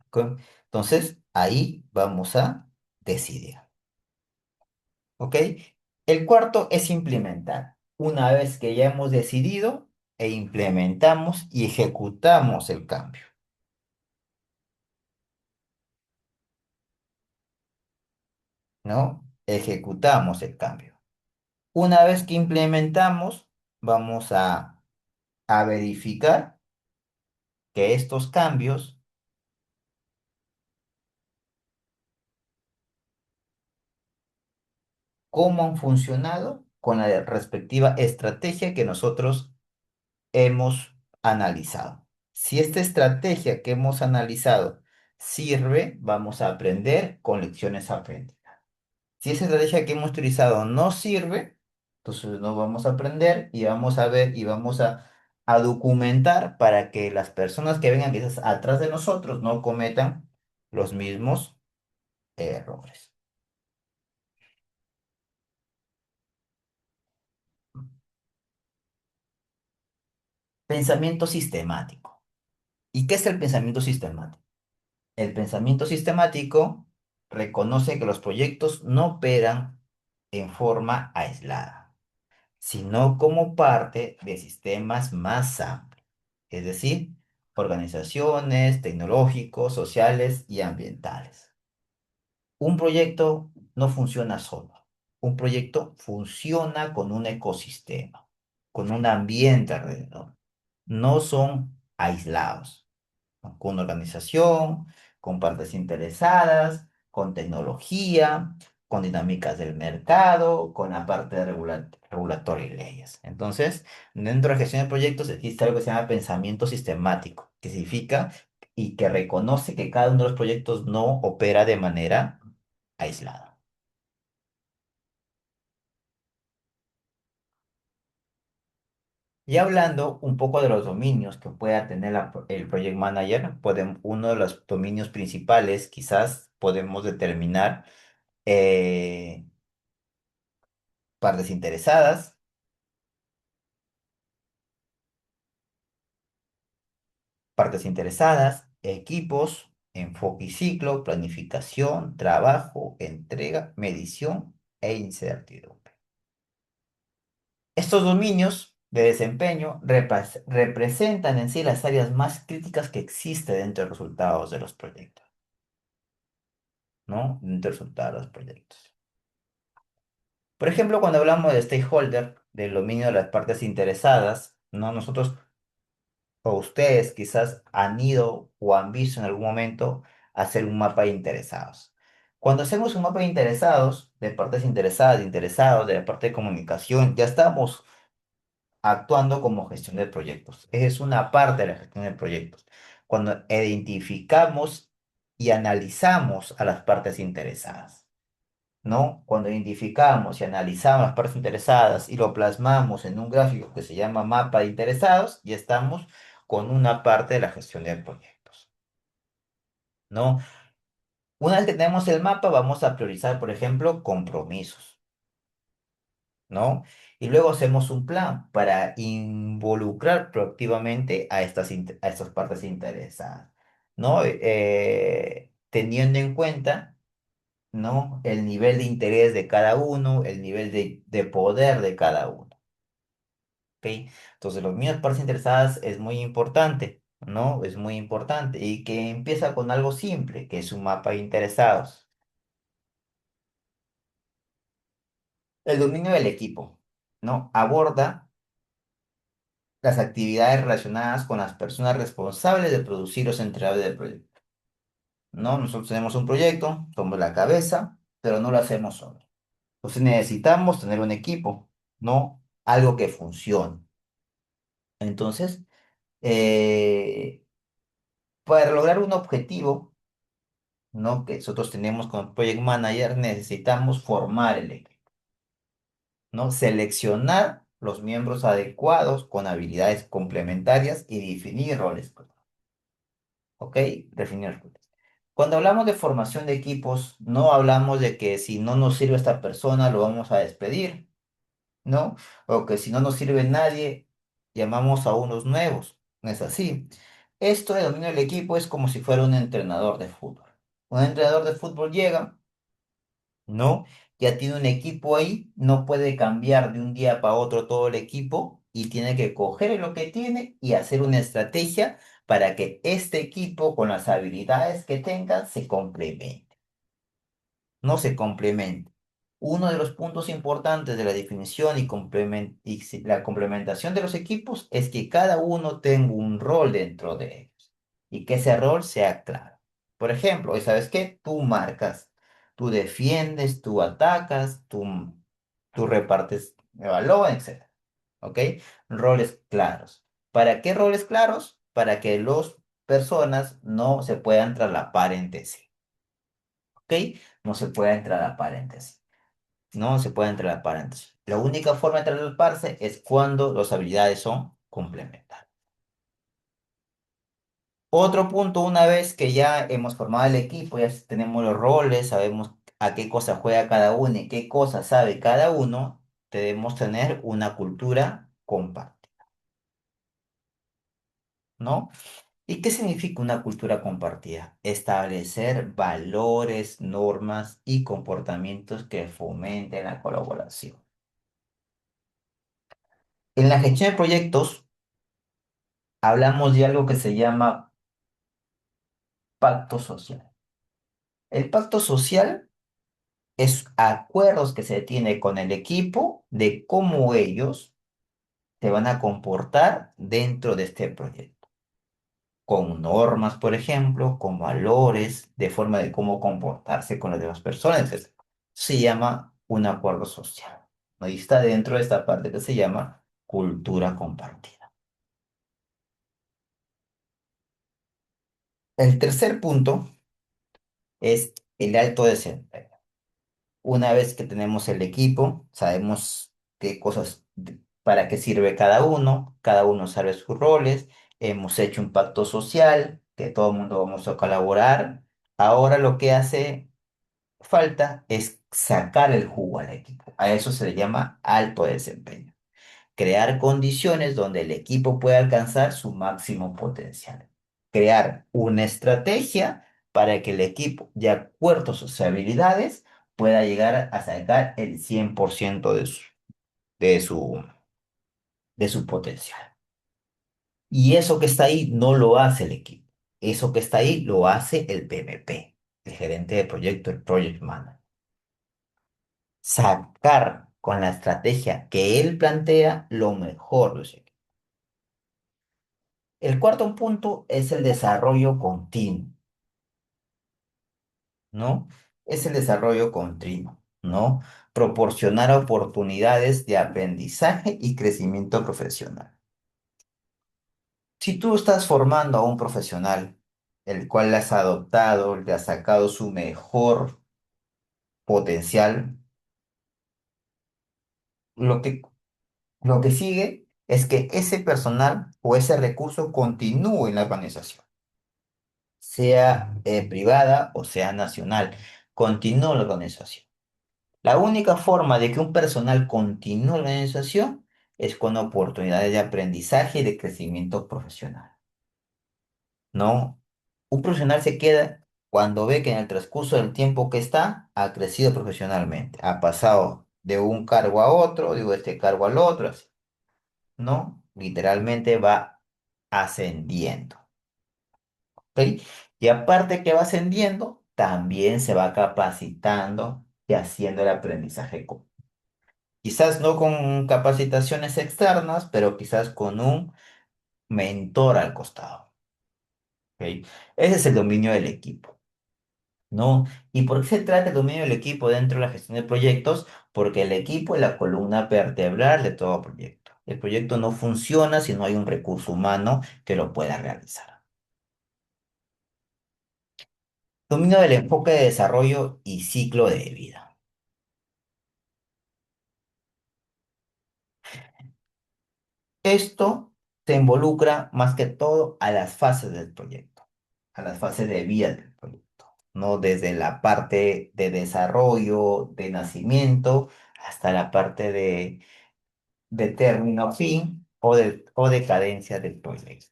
¿Ok? Entonces, ahí vamos a decidir. ¿Ok? El cuarto es implementar. Una vez que ya hemos decidido e implementamos y ejecutamos el cambio, ¿no? Ejecutamos el cambio. Una vez que implementamos, vamos a verificar que estos cambios, cómo han funcionado con la respectiva estrategia que nosotros hemos analizado. Si esta estrategia que hemos analizado sirve, vamos a aprender con lecciones aprendidas. Si esa estrategia que hemos utilizado no sirve, entonces no vamos a aprender y vamos a ver y vamos a documentar para que las personas que vengan quizás atrás de nosotros no cometan los mismos errores. Pensamiento sistemático. ¿Y qué es el pensamiento sistemático? El pensamiento sistemático reconoce que los proyectos no operan en forma aislada, sino como parte de sistemas más amplios, es decir, organizaciones, tecnológicos, sociales y ambientales. Un proyecto no funciona solo. Un proyecto funciona con un ecosistema, con un ambiente alrededor. No son aislados, ¿no? Con organización, con partes interesadas, con tecnología, con dinámicas del mercado, con la parte de regulatoria y leyes. Entonces, dentro de la gestión de proyectos existe algo que se llama pensamiento sistemático, que significa y que reconoce que cada uno de los proyectos no opera de manera aislada. Y hablando un poco de los dominios que pueda tener el Project Manager, uno de los dominios principales quizás podemos determinar eh, partes interesadas, equipos, enfoque y ciclo, planificación, trabajo, entrega, medición e incertidumbre. Estos dominios de desempeño representan en sí las áreas más críticas que existen dentro de los resultados de los proyectos, ¿no? Dentro de los resultados de los proyectos. Por ejemplo, cuando hablamos de stakeholder, del dominio de las partes interesadas, ¿no? Nosotros o ustedes quizás han ido o han visto en algún momento hacer un mapa de interesados. Cuando hacemos un mapa de interesados, de partes interesadas, de interesados, de la parte de comunicación, ya estamos actuando como gestión de proyectos. Esa es una parte de la gestión de proyectos. Cuando identificamos y analizamos a las partes interesadas. ¿No? Cuando identificamos y analizamos las partes interesadas y lo plasmamos en un gráfico que se llama mapa de interesados, ya estamos con una parte de la gestión de proyectos, ¿no? Una vez que tenemos el mapa, vamos a priorizar, por ejemplo, compromisos. ¿no? Y luego hacemos un plan para involucrar proactivamente a a estas partes interesadas, ¿no? Teniendo en cuenta, ¿no? El nivel de interés de cada uno, el nivel de poder de cada uno, ¿ok? Entonces, los mismas partes interesadas es muy importante, ¿no? Es muy importante y que empieza con algo simple, que es un mapa de interesados. El dominio del equipo, ¿no? Aborda las actividades relacionadas con las personas responsables de producir los entregables del proyecto. ¿No? Nosotros tenemos un proyecto, somos la cabeza, pero no lo hacemos solo. Entonces necesitamos tener un equipo, ¿no? Algo que funcione. Entonces, eh, para lograr un objetivo, ¿no? Que nosotros tenemos como Project Manager, necesitamos formar el equipo, ¿no? Seleccionar los miembros adecuados con habilidades complementarias y definir roles. ¿Ok? Definir roles. Cuando hablamos de formación de equipos, no hablamos de que si no nos sirve esta persona, lo vamos a despedir, ¿no? O que si no nos sirve nadie, llamamos a unos nuevos. No es así. Esto de dominio del equipo es como si fuera un entrenador de fútbol. Un entrenador de fútbol llega, ¿no? Ya tiene un equipo ahí, no puede cambiar de un día para otro todo el equipo y tiene que coger lo que tiene y hacer una estrategia para que este equipo con las habilidades que tenga se complemente, no se complemente. Uno de los puntos importantes de la definición y la complementación de los equipos es que cada uno tenga un rol dentro de ellos y que ese rol sea claro. Por ejemplo, ¿sabes qué? Tú marcas, tú defiendes, tú atacas, tú repartes el balón, etcétera. ¿Ok? Roles claros. ¿Para qué roles claros? Para que las personas no se puedan traslapar entre sí. ¿Ok? No se pueda entrar a paréntesis. No se puede entrar a paréntesis. La única forma de traslaparse es cuando las habilidades son complementarias. Otro punto, una vez que ya hemos formado el equipo, ya tenemos los roles, sabemos a qué cosa juega cada uno y qué cosa sabe cada uno, debemos tener una cultura compartida, ¿no? ¿Y qué significa una cultura compartida? Establecer valores, normas y comportamientos que fomenten la colaboración. En la gestión de proyectos hablamos de algo que se llama pacto social. El pacto social es acuerdos que se tiene con el equipo de cómo ellos se van a comportar dentro de este proyecto, con normas, por ejemplo, con valores, de forma de cómo comportarse con las demás personas, etc. Se llama un acuerdo social. Ahí está dentro de esta parte que se llama cultura compartida. El tercer punto es el alto desempeño. Una vez que tenemos el equipo, sabemos qué cosas, para qué sirve cada uno sabe sus roles, hemos hecho un pacto social, que todo el mundo vamos a colaborar. Ahora lo que hace falta es sacar el jugo al equipo. A eso se le llama alto desempeño. Crear condiciones donde el equipo pueda alcanzar su máximo potencial. Crear una estrategia para que el equipo, de acuerdo a sus habilidades, pueda llegar a sacar el 100% de su, de su potencial. Y eso que está ahí no lo hace el equipo. Eso que está ahí lo hace el PMP, el gerente de proyecto, el project manager. Sacar con la estrategia que él plantea lo mejor de su equipo. El cuarto punto es el desarrollo continuo, ¿no? Es el desarrollo continuo, ¿no? Proporcionar oportunidades de aprendizaje y crecimiento profesional. Si tú estás formando a un profesional, el cual le has adoptado, le has sacado su mejor potencial, lo que, lo que sigue es que ese personal o ese recurso continúe en la organización, sea privada o sea nacional, continúe en la organización. La única forma de que un personal continúe en la organización es con oportunidades de aprendizaje y de crecimiento profesional, ¿no? Un profesional se queda cuando ve que en el transcurso del tiempo que está, ha crecido profesionalmente, ha pasado de un cargo a otro, de este cargo al otro, así, ¿no? Literalmente va ascendiendo, ¿ok? Y aparte que va ascendiendo, también se va capacitando y haciendo el aprendizaje. Quizás no con capacitaciones externas, pero quizás con un mentor al costado, ¿ok? Ese es el dominio del equipo, ¿no? ¿Y por qué se trata el dominio del equipo dentro de la gestión de proyectos? Porque el equipo es la columna vertebral de todo proyecto. El proyecto no funciona si no hay un recurso humano que lo pueda realizar. Dominio del enfoque de desarrollo y ciclo de vida. Esto se involucra más que todo a las fases del proyecto, a las fases de vida del proyecto, ¿no? Desde la parte de desarrollo, de nacimiento, hasta la parte de término fin o decadencia del proyecto.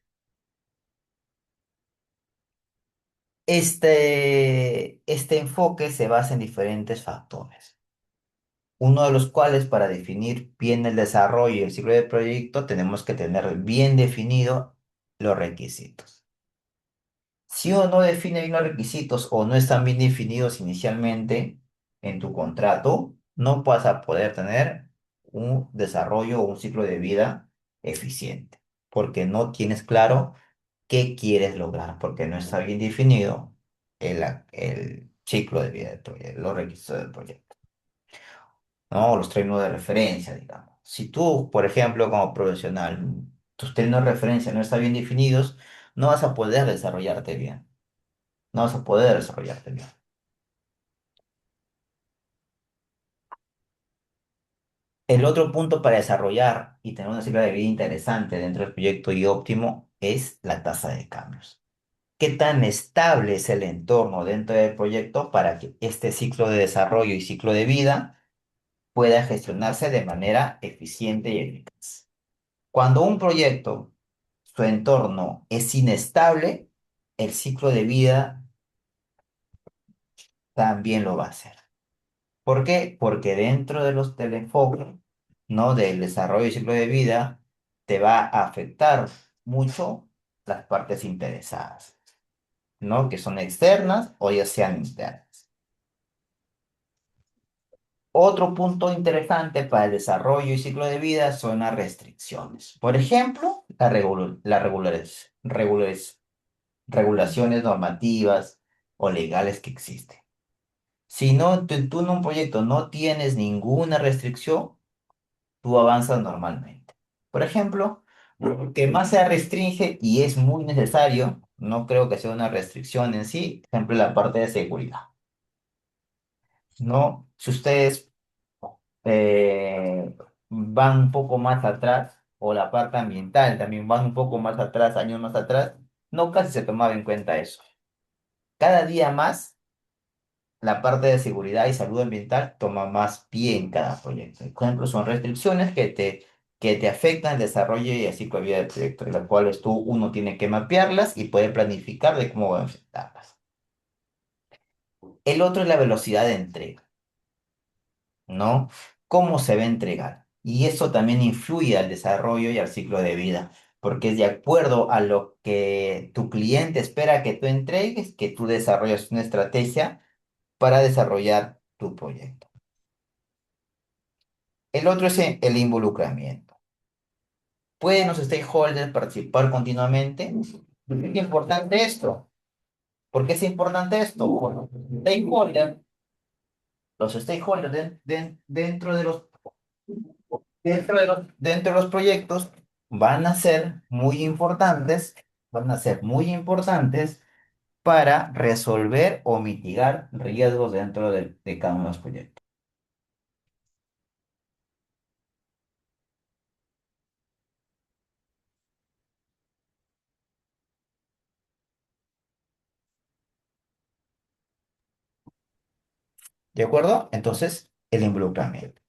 Este enfoque se basa en diferentes factores, uno de los cuales para definir bien el desarrollo y el ciclo del proyecto tenemos que tener bien definido los requisitos. Si uno no define bien los requisitos o no están bien definidos inicialmente en tu contrato, no vas a poder tener un desarrollo o un ciclo de vida eficiente, porque no tienes claro qué quieres lograr, porque no está bien definido el ciclo de vida del proyecto, los requisitos del proyecto, ¿no? Los términos de referencia, digamos. Si tú, por ejemplo, como profesional, tus términos de referencia no están bien definidos, no vas a poder desarrollarte bien. No vas a poder desarrollarte bien. El otro punto para desarrollar y tener una ciclo de vida interesante dentro del proyecto y óptimo es la tasa de cambios. ¿Qué tan estable es el entorno dentro del proyecto para que este ciclo de desarrollo y ciclo de vida pueda gestionarse de manera eficiente y eficaz? Cuando un proyecto, su entorno es inestable, el ciclo de vida también lo va a hacer. ¿Por qué? Porque dentro de del enfoque, ¿no? Del desarrollo y ciclo de vida, te va a afectar mucho las partes interesadas, ¿no? Que son externas o ya sean internas. Otro punto interesante para el desarrollo y ciclo de vida son las restricciones. Por ejemplo, regulaciones normativas o legales que existen. Si no, tú en un proyecto no tienes ninguna restricción, tú avanzas normalmente. Por ejemplo, lo que más se restringe y es muy necesario, no creo que sea una restricción en sí, por ejemplo, la parte de seguridad, ¿no? Si ustedes van un poco más atrás, o la parte ambiental también van un poco más atrás, años más atrás, no casi se tomaba en cuenta eso. Cada día más la parte de seguridad y salud ambiental toma más pie en cada proyecto. Por ejemplo, son restricciones que te afectan el desarrollo y el ciclo de vida del proyecto, de las cuales uno tiene que mapearlas y poder planificar de cómo va a enfrentarlas. El otro es la velocidad de entrega, ¿no? ¿Cómo se va a entregar? Y eso también influye al desarrollo y al ciclo de vida, porque es de acuerdo a lo que tu cliente espera que tú entregues, que tú desarrollas una estrategia para desarrollar tu proyecto. El otro es el involucramiento. ¿Pueden los stakeholders participar continuamente? ¿Por qué es importante esto? ¿Por qué es importante esto? Bueno, los stakeholders dentro de los proyectos van a ser muy importantes, van a ser muy importantes para resolver o mitigar riesgos dentro de cada uno de los proyectos. ¿De acuerdo? Entonces, el involucramiento.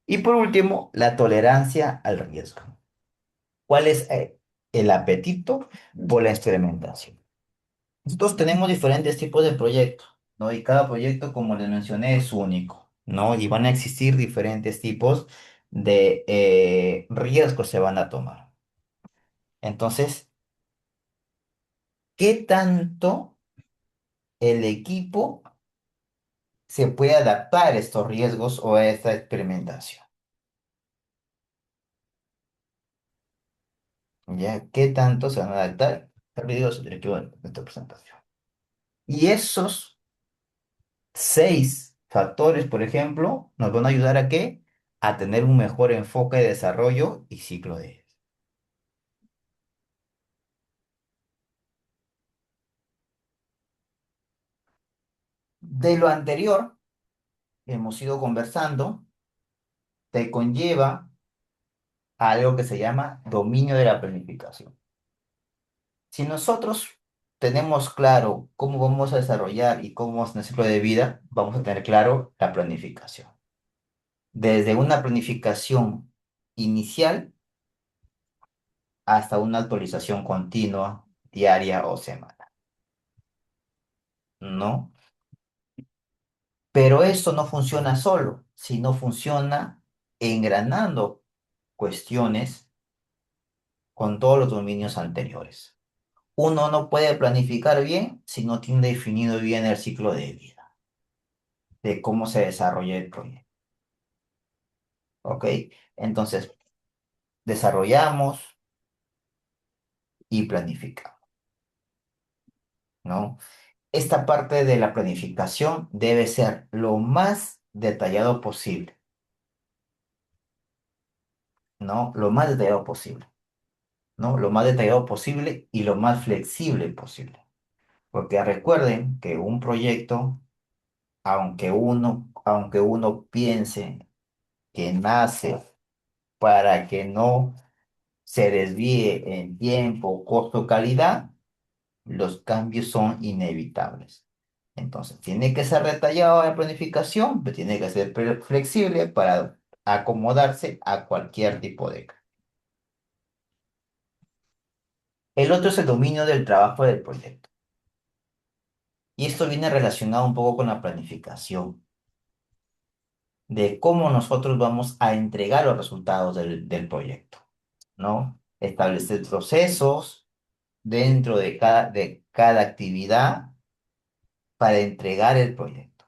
Y por último, la tolerancia al riesgo. ¿Cuál es el apetito por la experimentación? Nosotros tenemos diferentes tipos de proyectos, ¿no? Y cada proyecto, como les mencioné, es único, ¿no? Y van a existir diferentes tipos de riesgos se van a tomar. Entonces, ¿qué tanto el equipo se puede adaptar a estos riesgos o a esta experimentación? ¿Ya? ¿Qué tanto se van a adaptar a riesgos del equipo de esta presentación? Y esos 6 factores, por ejemplo, nos van a ayudar a qué? A tener un mejor enfoque de desarrollo y ciclo de vida. De lo anterior, hemos ido conversando, te conlleva a algo que se llama dominio de la planificación. Si nosotros tenemos claro cómo vamos a desarrollar y cómo es nuestro ciclo de vida, vamos a tener claro la planificación. Desde una planificación inicial hasta una actualización continua, diaria o semanal, ¿no? Pero esto no funciona solo, sino funciona engranando cuestiones con todos los dominios anteriores. Uno no puede planificar bien si no tiene definido bien el ciclo de vida, de cómo se desarrolla el proyecto. ¿Ok? Entonces, desarrollamos y planificamos, ¿no? Esta parte de la planificación debe ser lo más detallado posible, ¿no? Lo más detallado posible, ¿no? Lo más detallado posible y lo más flexible posible. Porque recuerden que un proyecto, aunque uno piense que nace para que no se desvíe en tiempo, costo, calidad, los cambios son inevitables. Entonces, tiene que ser detallado la planificación, pero tiene que ser flexible para acomodarse a cualquier tipo de cambio. El otro es el dominio del trabajo del proyecto. Y esto viene relacionado un poco con la planificación, de cómo nosotros vamos a entregar los resultados del proyecto, ¿no? Establecer procesos dentro de cada actividad para entregar el proyecto.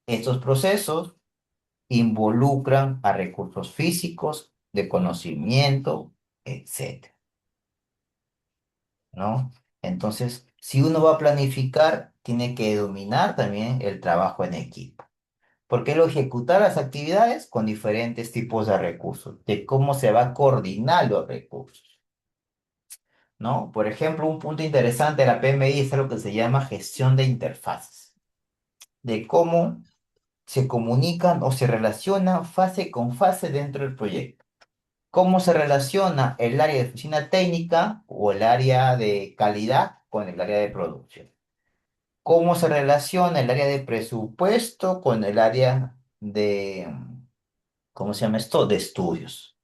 Estos procesos involucran a recursos físicos, de conocimiento, etcétera, ¿no? Entonces, si uno va a planificar, tiene que dominar también el trabajo en equipo. Porque lo ejecutar las actividades con diferentes tipos de recursos, de cómo se va a coordinar los recursos, ¿no? Por ejemplo, un punto interesante de la PMI es algo que se llama gestión de interfaces, de cómo se comunican o se relacionan fase con fase dentro del proyecto. ¿Cómo se relaciona el área de oficina técnica o el área de calidad con el área de producción? ¿Cómo se relaciona el área de presupuesto con el área de, ¿cómo se llama esto? De estudios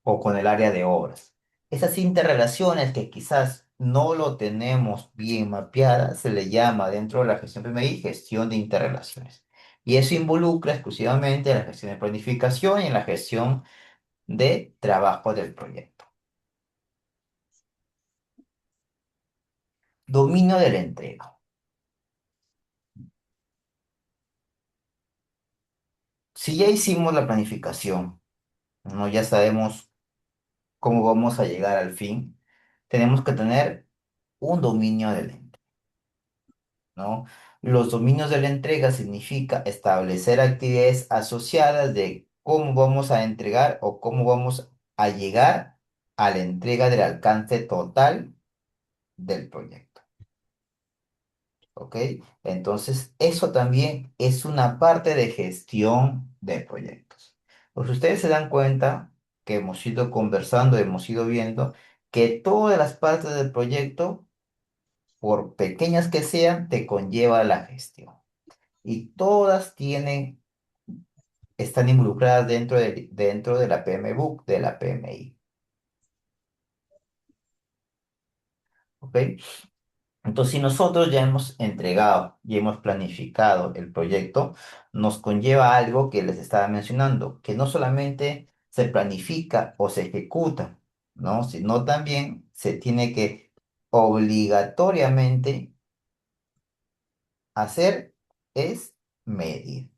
o con el área de obras. Esas interrelaciones que quizás no lo tenemos bien mapeadas, se le llama dentro de la gestión PMI gestión de interrelaciones. Y eso involucra exclusivamente en la gestión de planificación y en la gestión de trabajo del proyecto. Dominio de la entrega. Si ya hicimos la planificación, ¿no? Ya sabemos cómo vamos a llegar al fin, tenemos que tener un dominio de la entrega, ¿no? Los dominios de la entrega significa establecer actividades asociadas de cómo vamos a entregar o cómo vamos a llegar a la entrega del alcance total del proyecto. ¿Ok? Entonces, eso también es una parte de gestión de proyectos. Pues ustedes se dan cuenta que hemos ido conversando, hemos ido viendo que todas las partes del proyecto, por pequeñas que sean, te conlleva la gestión. Y todas tienen están involucradas dentro de la PMBOK, de la PMI. ¿Ok? Entonces, si nosotros ya hemos entregado y hemos planificado el proyecto, nos conlleva algo que les estaba mencionando, que no solamente se planifica o se ejecuta, ¿no? Sino también se tiene que obligatoriamente hacer es medir.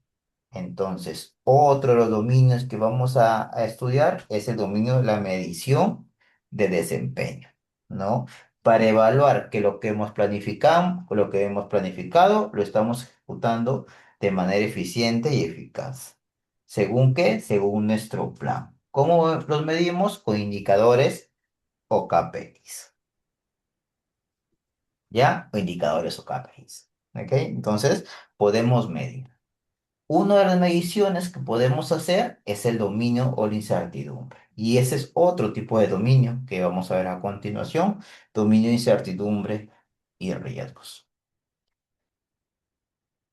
Entonces, otro de los dominios que vamos a estudiar es el dominio de la medición de desempeño, ¿no? Para evaluar que lo que hemos planificado, lo estamos ejecutando de manera eficiente y eficaz. ¿Según qué? Según nuestro plan. ¿Cómo los medimos? Con indicadores o KPIs, ¿ya? O indicadores o KPIs, ¿ok? Entonces, podemos medir. Una de las mediciones que podemos hacer es el dominio o la incertidumbre. Y ese es otro tipo de dominio que vamos a ver a continuación, dominio, incertidumbre y riesgos.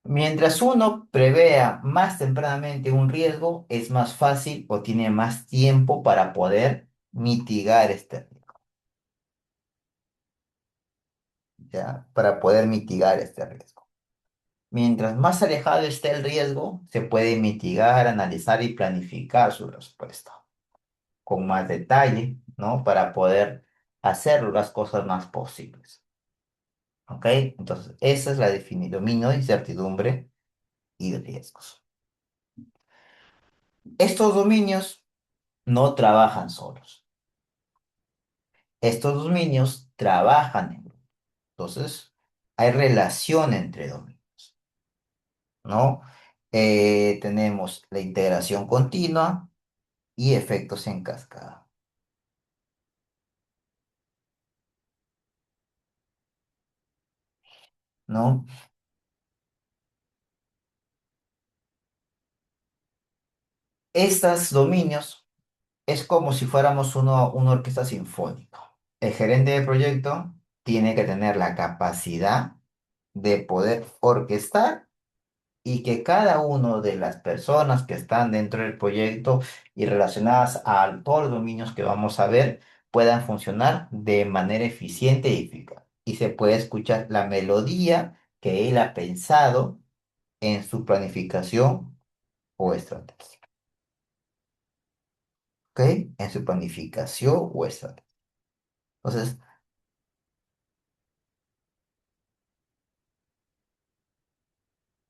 Mientras uno prevea más tempranamente un riesgo, es más fácil o tiene más tiempo para poder mitigar este riesgo, ¿ya? Para poder mitigar este riesgo. Mientras más alejado esté el riesgo, se puede mitigar, analizar y planificar su respuesta con más detalle, ¿no? Para poder hacer las cosas más posibles. ¿Ok? Entonces, esa es la definición, dominio de incertidumbre y de riesgos. Estos dominios no trabajan solos. Estos dominios trabajan en grupo. Entonces, hay relación entre dominios, ¿no? Tenemos la integración continua y efectos en cascada, ¿no? Estos dominios es como si fuéramos una orquesta sinfónica. El gerente de proyecto tiene que tener la capacidad de poder orquestar y que cada una de las personas que están dentro del proyecto y relacionadas a todos los dominios que vamos a ver puedan funcionar de manera eficiente y eficaz. Y se puede escuchar la melodía que él ha pensado en su planificación o estrategia. ¿Ok? En su planificación o estrategia. Entonces,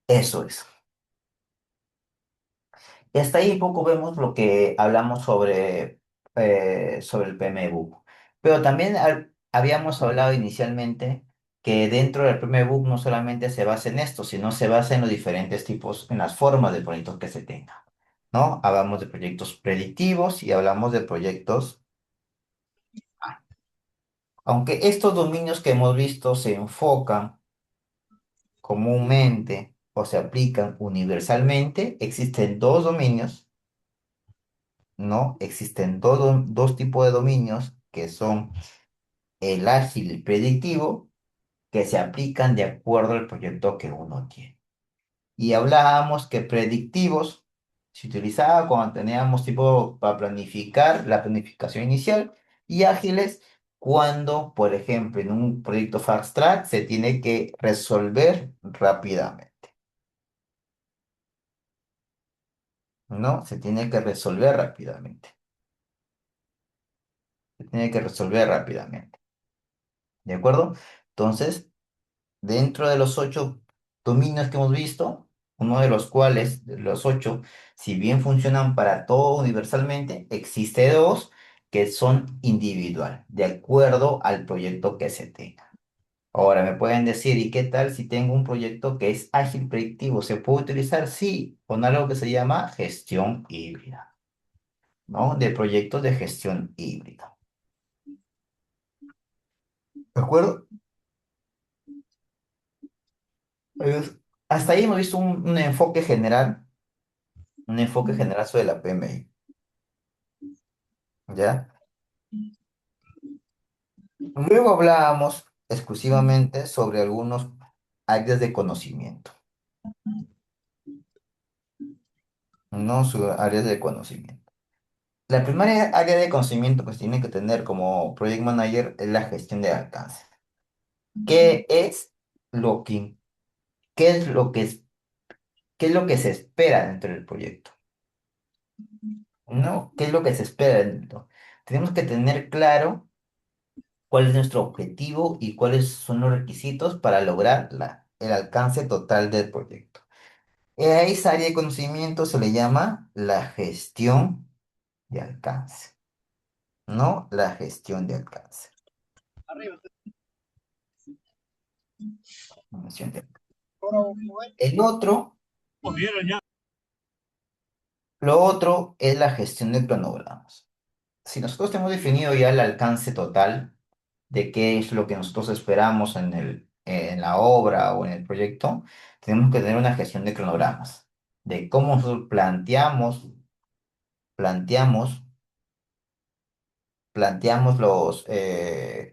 eso es. Y hasta ahí poco vemos lo que hablamos sobre el PMBOK. Pero también habíamos hablado inicialmente que dentro del PMBOK no solamente se basa en esto, sino se basa en los diferentes tipos, en las formas de proyectos que se tengan, ¿no? Hablamos de proyectos predictivos y hablamos de proyectos, aunque estos dominios que hemos visto se enfocan comúnmente o se aplican universalmente, existen dos dominios, ¿no? Existen dos tipos de dominios que son el ágil y el predictivo, que se aplican de acuerdo al proyecto que uno tiene. Y hablábamos que predictivos se utilizaba cuando teníamos tipo para planificar la planificación inicial y ágiles cuando, por ejemplo, en un proyecto fast track se tiene que resolver rápidamente, ¿no? Se tiene que resolver rápidamente. Se tiene que resolver rápidamente. ¿De acuerdo? Entonces, dentro de los 8 dominios que hemos visto, uno de los cuales, de los 8, si bien funcionan para todo universalmente, existe dos que son individual, de acuerdo al proyecto que se tenga. Ahora me pueden decir, ¿y qué tal si tengo un proyecto que es ágil predictivo? ¿Se puede utilizar? Sí, con algo que se llama gestión híbrida, ¿no? De proyectos de gestión híbrida. ¿De acuerdo? Pues, hasta ahí hemos visto un enfoque general sobre la PMI. ¿Ya? Luego hablábamos exclusivamente sobre algunos áreas de conocimiento. no sus áreas de conocimiento. La primera área de conocimiento que se tiene que tener como Project Manager es la gestión de alcance. ¿Qué es lo que, qué es lo que es, qué es lo que se espera dentro del proyecto? ¿No? ¿Qué es lo que se espera dentro? Tenemos que tener claro cuál es nuestro objetivo y cuáles son los requisitos para lograr el alcance total del proyecto. A esa área de conocimiento se le llama la gestión de alcance, ¿no? La gestión de alcance. Gestión de alcance. El otro, lo otro es la gestión de cronogramas. Si nosotros tenemos definido ya el alcance total de qué es lo que nosotros esperamos en la obra o en el proyecto, tenemos que tener una gestión de cronogramas, de cómo nosotros planteamos, planteamos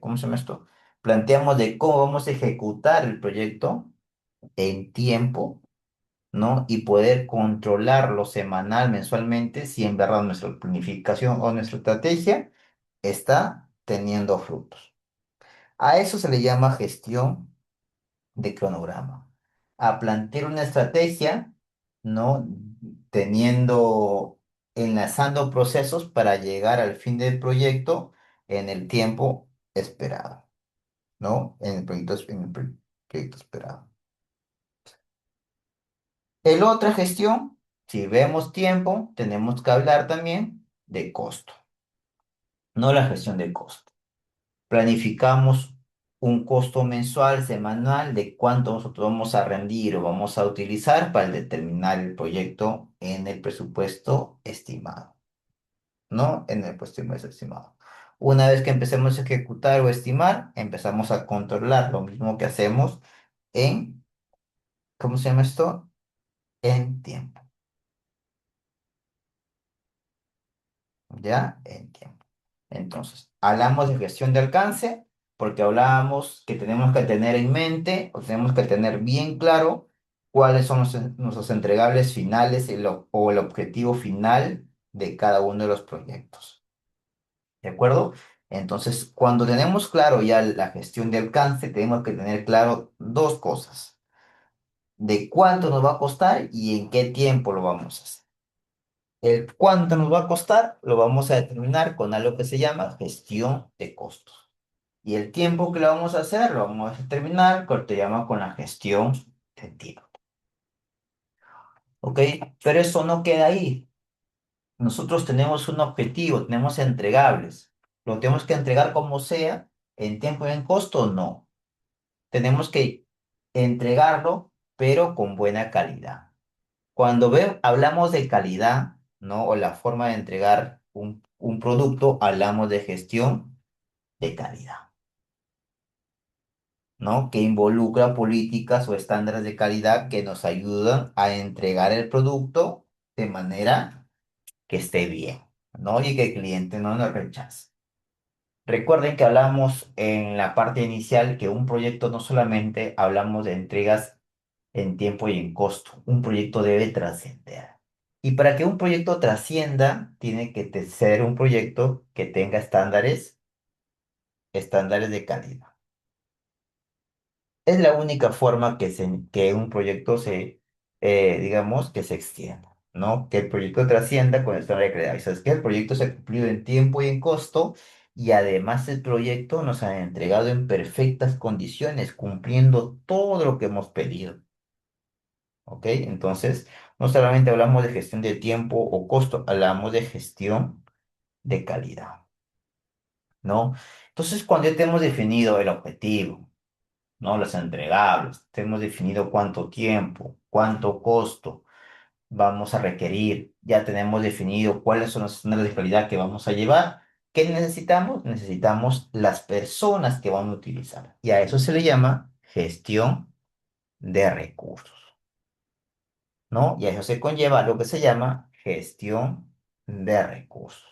¿cómo se llama esto? Planteamos de cómo vamos a ejecutar el proyecto en tiempo, ¿no? Y poder controlarlo semanal, mensualmente, si en verdad nuestra planificación o nuestra estrategia está teniendo frutos. A eso se le llama gestión de cronograma. A plantear una estrategia, ¿no? Teniendo, enlazando procesos para llegar al fin del proyecto en el tiempo esperado, ¿no? En el proyecto esperado. El otra gestión, si vemos tiempo, tenemos que hablar también de costo, no la gestión de costo. Planificamos un costo mensual, semanal, de cuánto nosotros vamos a rendir o vamos a utilizar para determinar el proyecto en el presupuesto estimado, ¿no? En el presupuesto estimado. Una vez que empecemos a ejecutar o estimar, empezamos a controlar lo mismo que hacemos en, ¿cómo se llama esto? En tiempo, ¿ya? En tiempo. Entonces, hablamos de gestión de alcance porque hablábamos que tenemos que tener en mente o tenemos que tener bien claro cuáles son nuestros entregables finales o el objetivo final de cada uno de los proyectos. ¿De acuerdo? Entonces, cuando tenemos claro ya la gestión de alcance, tenemos que tener claro dos cosas: de cuánto nos va a costar y en qué tiempo lo vamos a hacer. El cuánto nos va a costar lo vamos a determinar con algo que se llama gestión de costos. Y el tiempo que lo vamos a hacer lo vamos a determinar con lo que se llama con la gestión de tiempo. ¿Ok? Pero eso no queda ahí. Nosotros tenemos un objetivo, tenemos entregables. ¿Lo tenemos que entregar como sea, en tiempo y en costo? No. Tenemos que entregarlo, pero con buena calidad. Cuando hablamos de calidad, ¿no? O la forma de entregar un producto, hablamos de gestión de calidad, ¿no? Que involucra políticas o estándares de calidad que nos ayudan a entregar el producto de manera que esté bien, ¿no? Y que el cliente no nos rechace. Recuerden que hablamos en la parte inicial que un proyecto no solamente hablamos de entregas en tiempo y en costo, un proyecto debe trascender. Y para que un proyecto trascienda, tiene que ser un proyecto que tenga estándares de calidad. Es la única forma que un proyecto digamos, que se extienda, ¿no? Que el proyecto trascienda con el estándar de calidad. Y sabes que el proyecto se ha cumplido en tiempo y en costo, y además el proyecto nos ha entregado en perfectas condiciones, cumpliendo todo lo que hemos pedido, ¿ok? Entonces, no solamente hablamos de gestión de tiempo o costo, hablamos de gestión de calidad, ¿no? Entonces, cuando ya tenemos definido el objetivo, ¿no? Los entregables. Tenemos definido cuánto tiempo, cuánto costo vamos a requerir. Ya tenemos definido cuáles son los estándares de calidad que vamos a llevar. ¿Qué necesitamos? Necesitamos las personas que vamos a utilizar. Y a eso se le llama gestión de recursos, ¿no? Y a eso se conlleva lo que se llama gestión de recursos.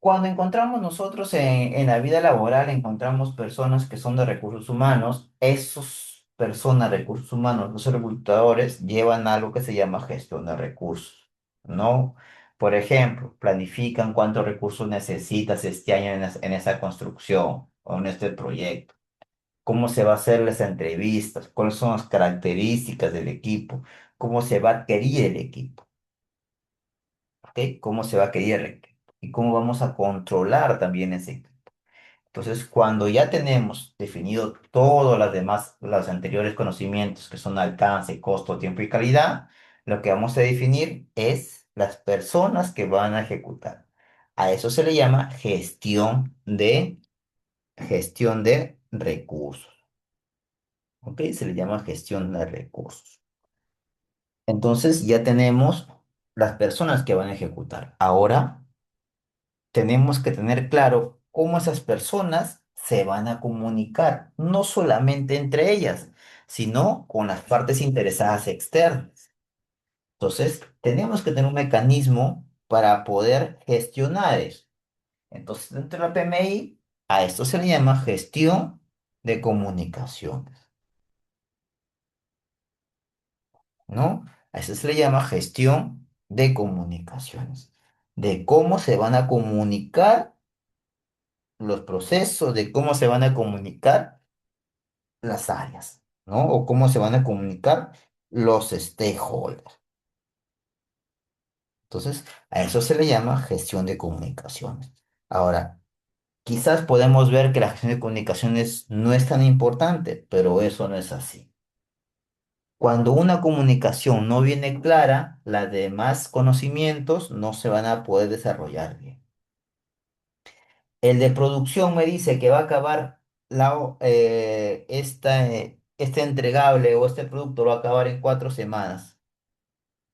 Cuando encontramos nosotros en la vida laboral, encontramos personas que son de recursos humanos, esos personas, recursos humanos, los reclutadores llevan algo que se llama gestión de recursos, ¿no? Por ejemplo, planifican cuántos recursos necesitas este año en esa construcción o en este proyecto, cómo se va a hacer las entrevistas, cuáles son las características del equipo, cómo se va a adquirir el equipo, ¿ok? Cómo se va a adquirir el equipo y cómo vamos a controlar también ese equipo. Entonces, cuando ya tenemos definido todos los demás, los anteriores conocimientos, que son alcance, costo, tiempo y calidad, lo que vamos a definir es las personas que van a ejecutar. A eso se le llama gestión de recursos, ¿ok? Se le llama gestión de recursos. Entonces, ya tenemos las personas que van a ejecutar. Ahora tenemos que tener claro cómo esas personas se van a comunicar, no solamente entre ellas, sino con las partes interesadas externas. Entonces, tenemos que tener un mecanismo para poder gestionar eso. Entonces, dentro de la PMI, a esto se le llama gestión de comunicaciones, ¿no? A eso se le llama gestión de comunicaciones, de cómo se van a comunicar los procesos, de cómo se van a comunicar las áreas, ¿no? O cómo se van a comunicar los stakeholders. Entonces, a eso se le llama gestión de comunicaciones. Ahora, quizás podemos ver que la gestión de comunicaciones no es tan importante, pero eso no es así. Cuando una comunicación no viene clara, las demás conocimientos no se van a poder desarrollar bien. El de producción me dice que va a acabar este entregable o este producto lo va a acabar en 4 semanas,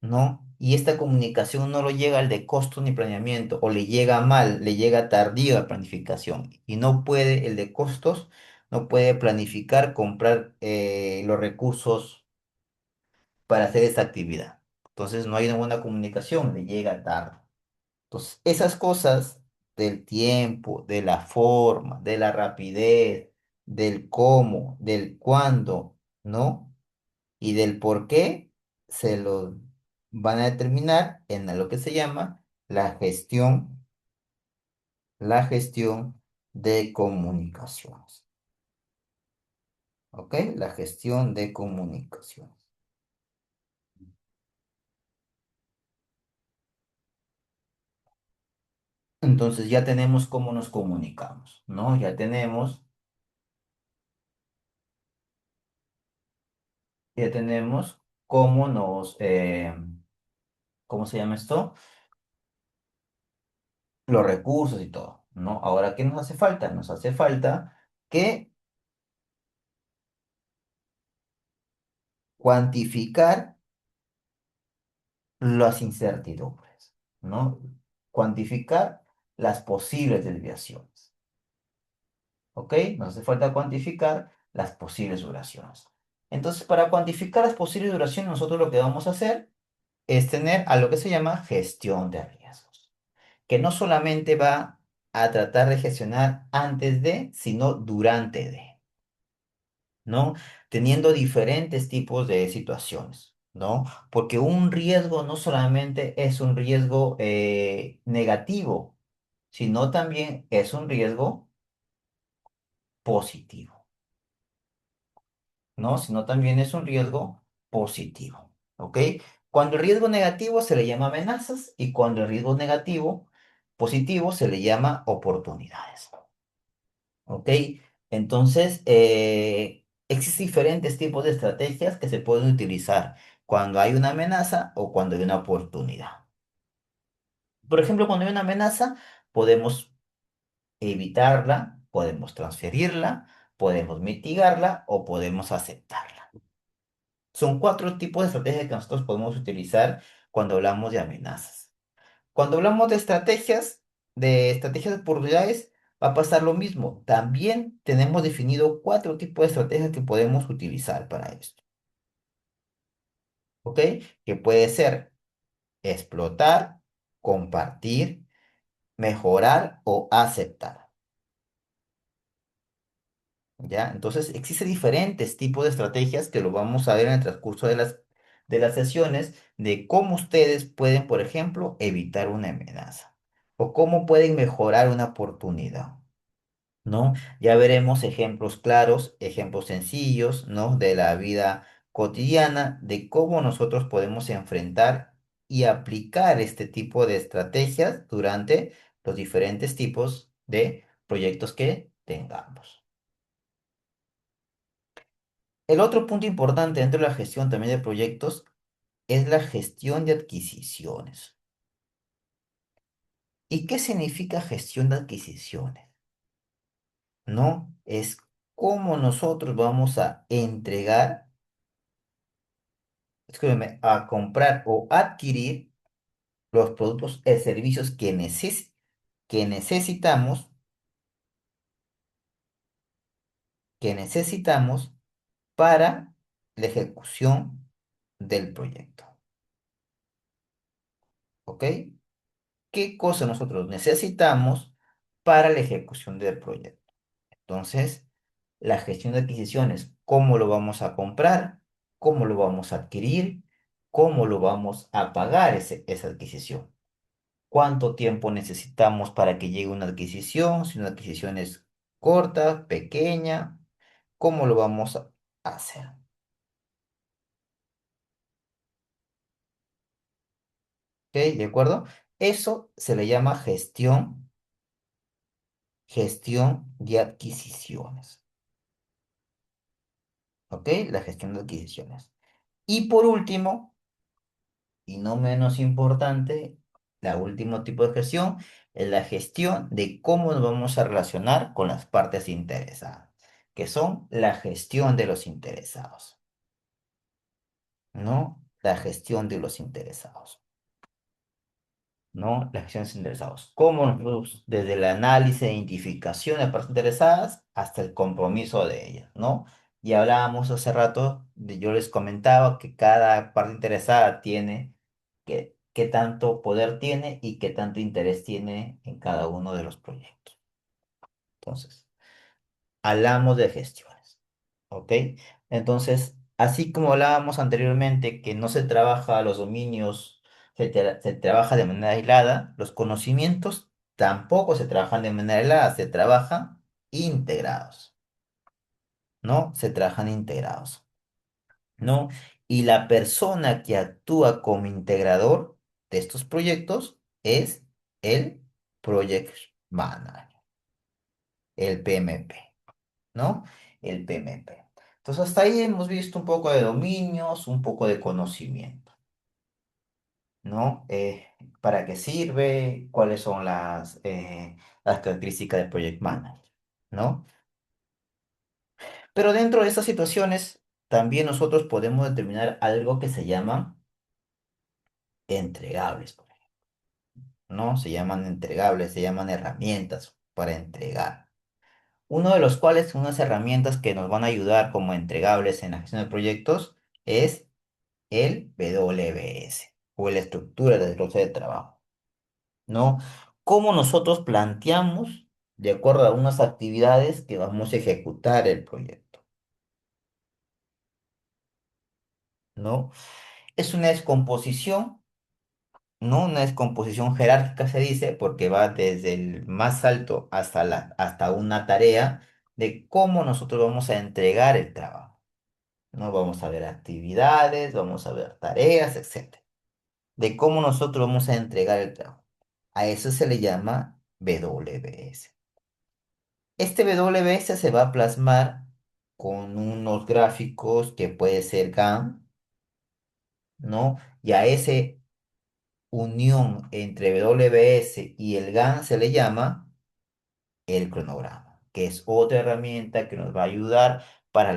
¿no? Y esta comunicación no lo llega al de costo ni planeamiento, o le llega mal, le llega tardío a planificación. Y no puede, el de costos, no puede planificar, comprar los recursos para hacer esa actividad. Entonces no hay una buena comunicación, le llega tarde. Entonces, esas cosas del tiempo, de la forma, de la rapidez, del cómo, del cuándo, ¿no? Y del por qué se lo van a determinar en lo que se llama la gestión de comunicaciones. ¿Ok? La gestión de comunicaciones. Entonces ya tenemos cómo nos comunicamos, ¿no? Ya tenemos cómo ¿cómo se llama esto? Los recursos y todo, ¿no? Ahora, ¿qué nos hace falta? Nos hace falta que cuantificar las incertidumbres, ¿no? Cuantificar las posibles desviaciones, ¿ok? Nos hace falta cuantificar las posibles duraciones. Entonces, para cuantificar las posibles duraciones, nosotros lo que vamos a hacer es tener a lo que se llama gestión de riesgos, que no solamente va a tratar de gestionar antes de, sino durante de. ¿No? Teniendo diferentes tipos de situaciones, ¿no? Porque un riesgo no solamente es un riesgo negativo, sino también es un riesgo positivo, ¿no? Sino también es un riesgo positivo, ¿ok? Cuando el riesgo negativo se le llama amenazas y cuando el riesgo negativo positivo se le llama oportunidades. ¿Ok? Entonces, existen diferentes tipos de estrategias que se pueden utilizar cuando hay una amenaza o cuando hay una oportunidad. Por ejemplo, cuando hay una amenaza, podemos evitarla, podemos transferirla, podemos mitigarla o podemos aceptarla. Son 4 tipos de estrategias que nosotros podemos utilizar cuando hablamos de amenazas. Cuando hablamos de estrategias de oportunidades, va a pasar lo mismo. También tenemos definido 4 tipos de estrategias que podemos utilizar para esto, ¿ok? Que puede ser explotar, compartir, mejorar o aceptar. ¿Ya? Entonces, existen diferentes tipos de estrategias que lo vamos a ver en el transcurso de las sesiones, de cómo ustedes pueden, por ejemplo, evitar una amenaza o cómo pueden mejorar una oportunidad. ¿No? Ya veremos ejemplos claros, ejemplos sencillos, ¿no? De la vida cotidiana, de cómo nosotros podemos enfrentar y aplicar este tipo de estrategias durante los diferentes tipos de proyectos que tengamos. El otro punto importante dentro de la gestión también de proyectos es la gestión de adquisiciones. ¿Y qué significa gestión de adquisiciones? ¿No? Es cómo nosotros vamos a entregar, escúchame, a comprar o adquirir los productos y servicios que necesitamos, que necesitamos para la ejecución del proyecto. ¿Ok? ¿Qué cosa nosotros necesitamos para la ejecución del proyecto? Entonces, la gestión de adquisiciones, ¿cómo lo vamos a comprar? ¿Cómo lo vamos a adquirir? ¿Cómo lo vamos a pagar esa adquisición? ¿Cuánto tiempo necesitamos para que llegue una adquisición? Si una adquisición es corta, pequeña, ¿cómo lo vamos a hacer? ¿Ok? ¿De acuerdo? Eso se le llama gestión de adquisiciones. ¿Ok? La gestión de adquisiciones. Y por último, y no menos importante, la último tipo de gestión es la gestión de cómo nos vamos a relacionar con las partes interesadas, que son la gestión de los interesados. ¿No? La gestión de los interesados, ¿no? La gestión de los interesados. ¿Cómo nosotros, desde el análisis e identificación de partes interesadas hasta el compromiso de ellas, ¿no? Y hablábamos hace rato, yo les comentaba que cada parte interesada tiene, qué tanto poder tiene y qué tanto interés tiene en cada uno de los proyectos. Entonces, hablamos de gestiones. ¿Ok? Entonces, así como hablábamos anteriormente que no se trabaja los dominios, se trabaja de manera aislada, los conocimientos tampoco se trabajan de manera aislada, se trabajan integrados, ¿no? Se trabajan integrados, ¿no? Y la persona que actúa como integrador de estos proyectos es el Project Manager, el PMP. ¿No? El PMP. Entonces, hasta ahí hemos visto un poco de dominios, un poco de conocimiento, ¿no? ¿Para qué sirve? ¿Cuáles son las características del Project Manager? ¿No? Pero dentro de estas situaciones, también nosotros podemos determinar algo que se llama entregables, por ejemplo, ¿no? Se llaman entregables, se llaman herramientas para entregar. Uno de los cuales, unas herramientas que nos van a ayudar como entregables en la gestión de proyectos, es el WBS o la estructura del bloque de trabajo, ¿no? Cómo nosotros planteamos de acuerdo a unas actividades que vamos a ejecutar el proyecto, ¿no? Es una descomposición, ¿no? Una descomposición jerárquica se dice porque va desde el más alto hasta una tarea de cómo nosotros vamos a entregar el trabajo, ¿no? Vamos a ver actividades, vamos a ver tareas, etcétera, de cómo nosotros vamos a entregar el trabajo. A eso se le llama WBS. Este WBS se va a plasmar con unos gráficos que puede ser GAN, ¿no? Y a ese unión entre WBS y el GAN se le llama el cronograma, que es otra herramienta que nos va a ayudar para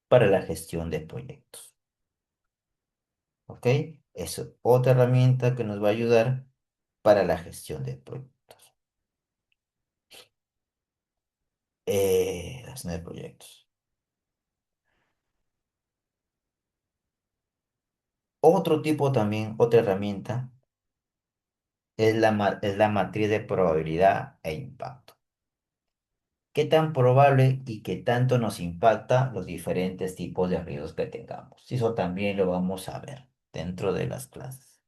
para la gestión de proyectos. ¿Ok? Es otra herramienta que nos va a ayudar para la gestión de proyectos. La gestión de proyectos. Otro tipo también, otra herramienta, es la matriz de probabilidad e impacto. qué tan probable y qué tanto nos impacta los diferentes tipos de riesgos que tengamos. Y eso también lo vamos a ver dentro de las clases.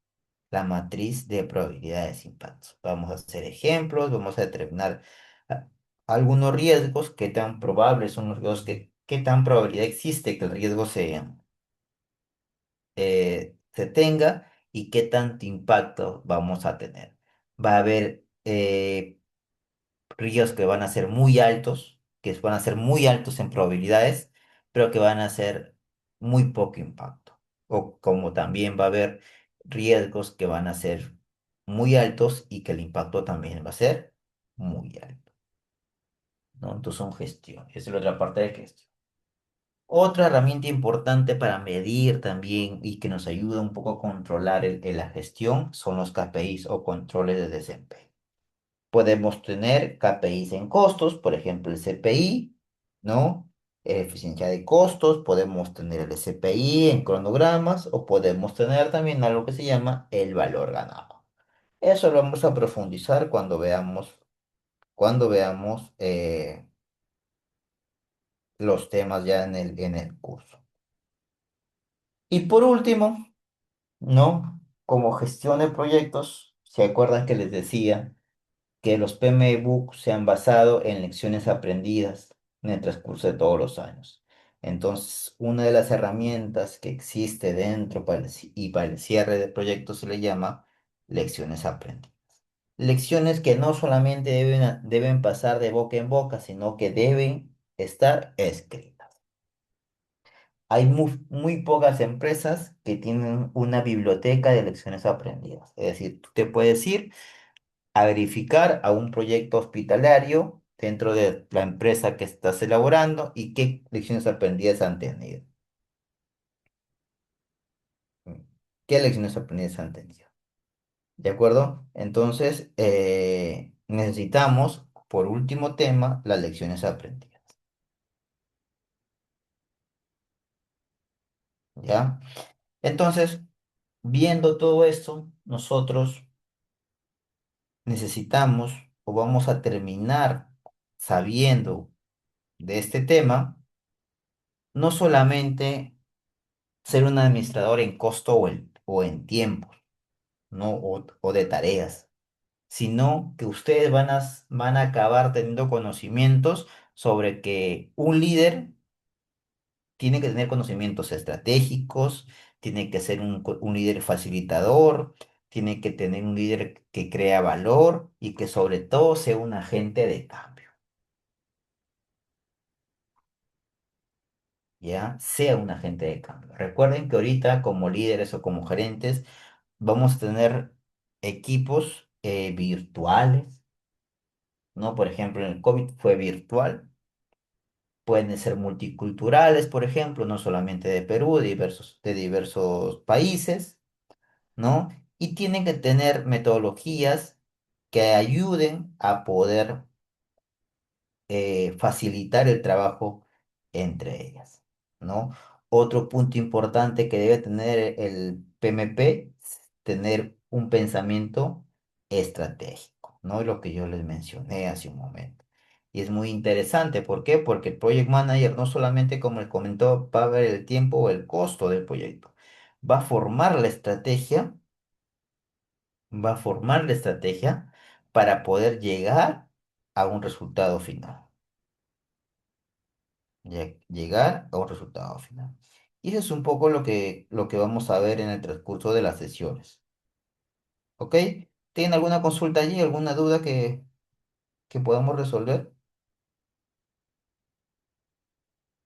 La matriz de probabilidades de impactos. Vamos a hacer ejemplos, vamos a determinar ah, algunos riesgos, qué tan probables son los riesgos, qué tan probabilidad existe que el riesgo se tenga y qué tanto impacto vamos a tener. Va a haber ríos que van a ser muy altos, que van a ser muy altos en probabilidades, pero que van a ser muy poco impacto. O como también va a haber riesgos que van a ser muy altos y que el impacto también va a ser muy alto, ¿no? Entonces son gestión. Esa es la otra parte de gestión. Otra herramienta importante para medir también y que nos ayuda un poco a controlar la gestión son los KPIs o controles de desempeño. Podemos tener KPIs en costos, por ejemplo, el CPI, ¿no? Eficiencia de costos, podemos tener el SPI en cronogramas o podemos tener también algo que se llama el valor ganado. Eso lo vamos a profundizar cuando veamos los temas ya en el curso. Y por último, ¿no? Como gestión de proyectos, ¿se acuerdan que les decía que los PMBOK se han basado en lecciones aprendidas en el transcurso de todos los años? Entonces, una de las herramientas que existe dentro y para el cierre de proyectos se le llama lecciones aprendidas. Lecciones que no solamente deben pasar de boca en boca, sino que deben estar escritas. Hay muy pocas empresas que tienen una biblioteca de lecciones aprendidas. Es decir, tú te puedes ir a verificar a un proyecto hospitalario dentro de la empresa que estás elaborando y qué lecciones aprendidas han tenido. ¿Qué lecciones aprendidas han tenido? ¿De acuerdo? Entonces, necesitamos, por último tema, las lecciones aprendidas. ¿Ya? Entonces, viendo todo esto, nosotros necesitamos o vamos a terminar sabiendo de este tema, no solamente ser un administrador en costo o en tiempo, ¿no? O de tareas, sino que ustedes van a acabar teniendo conocimientos sobre que un líder tiene que tener conocimientos estratégicos, tiene que ser un líder facilitador, tiene que tener un líder que crea valor y que sobre todo sea un agente de cambio, ¿ya? Sea un agente de cambio. Recuerden que ahorita como líderes o como gerentes vamos a tener equipos virtuales, ¿no? Por ejemplo, en el COVID fue virtual. Pueden ser multiculturales, por ejemplo, no solamente de Perú, de diversos países, ¿no? Y tienen que tener metodologías que ayuden a poder facilitar el trabajo entre ellas, ¿no? Otro punto importante que debe tener el PMP es tener un pensamiento estratégico, ¿no? Lo que yo les mencioné hace un momento. Y es muy interesante, ¿por qué? Porque el Project Manager no solamente, como les comentó, va a ver el tiempo o el costo del proyecto, va a formar la estrategia, va a formar la estrategia para poder llegar a un resultado final. Llegar a un resultado final. Y eso es un poco lo que vamos a ver en el transcurso de las sesiones. ¿Ok? ¿Tienen alguna consulta allí, alguna duda que podamos resolver?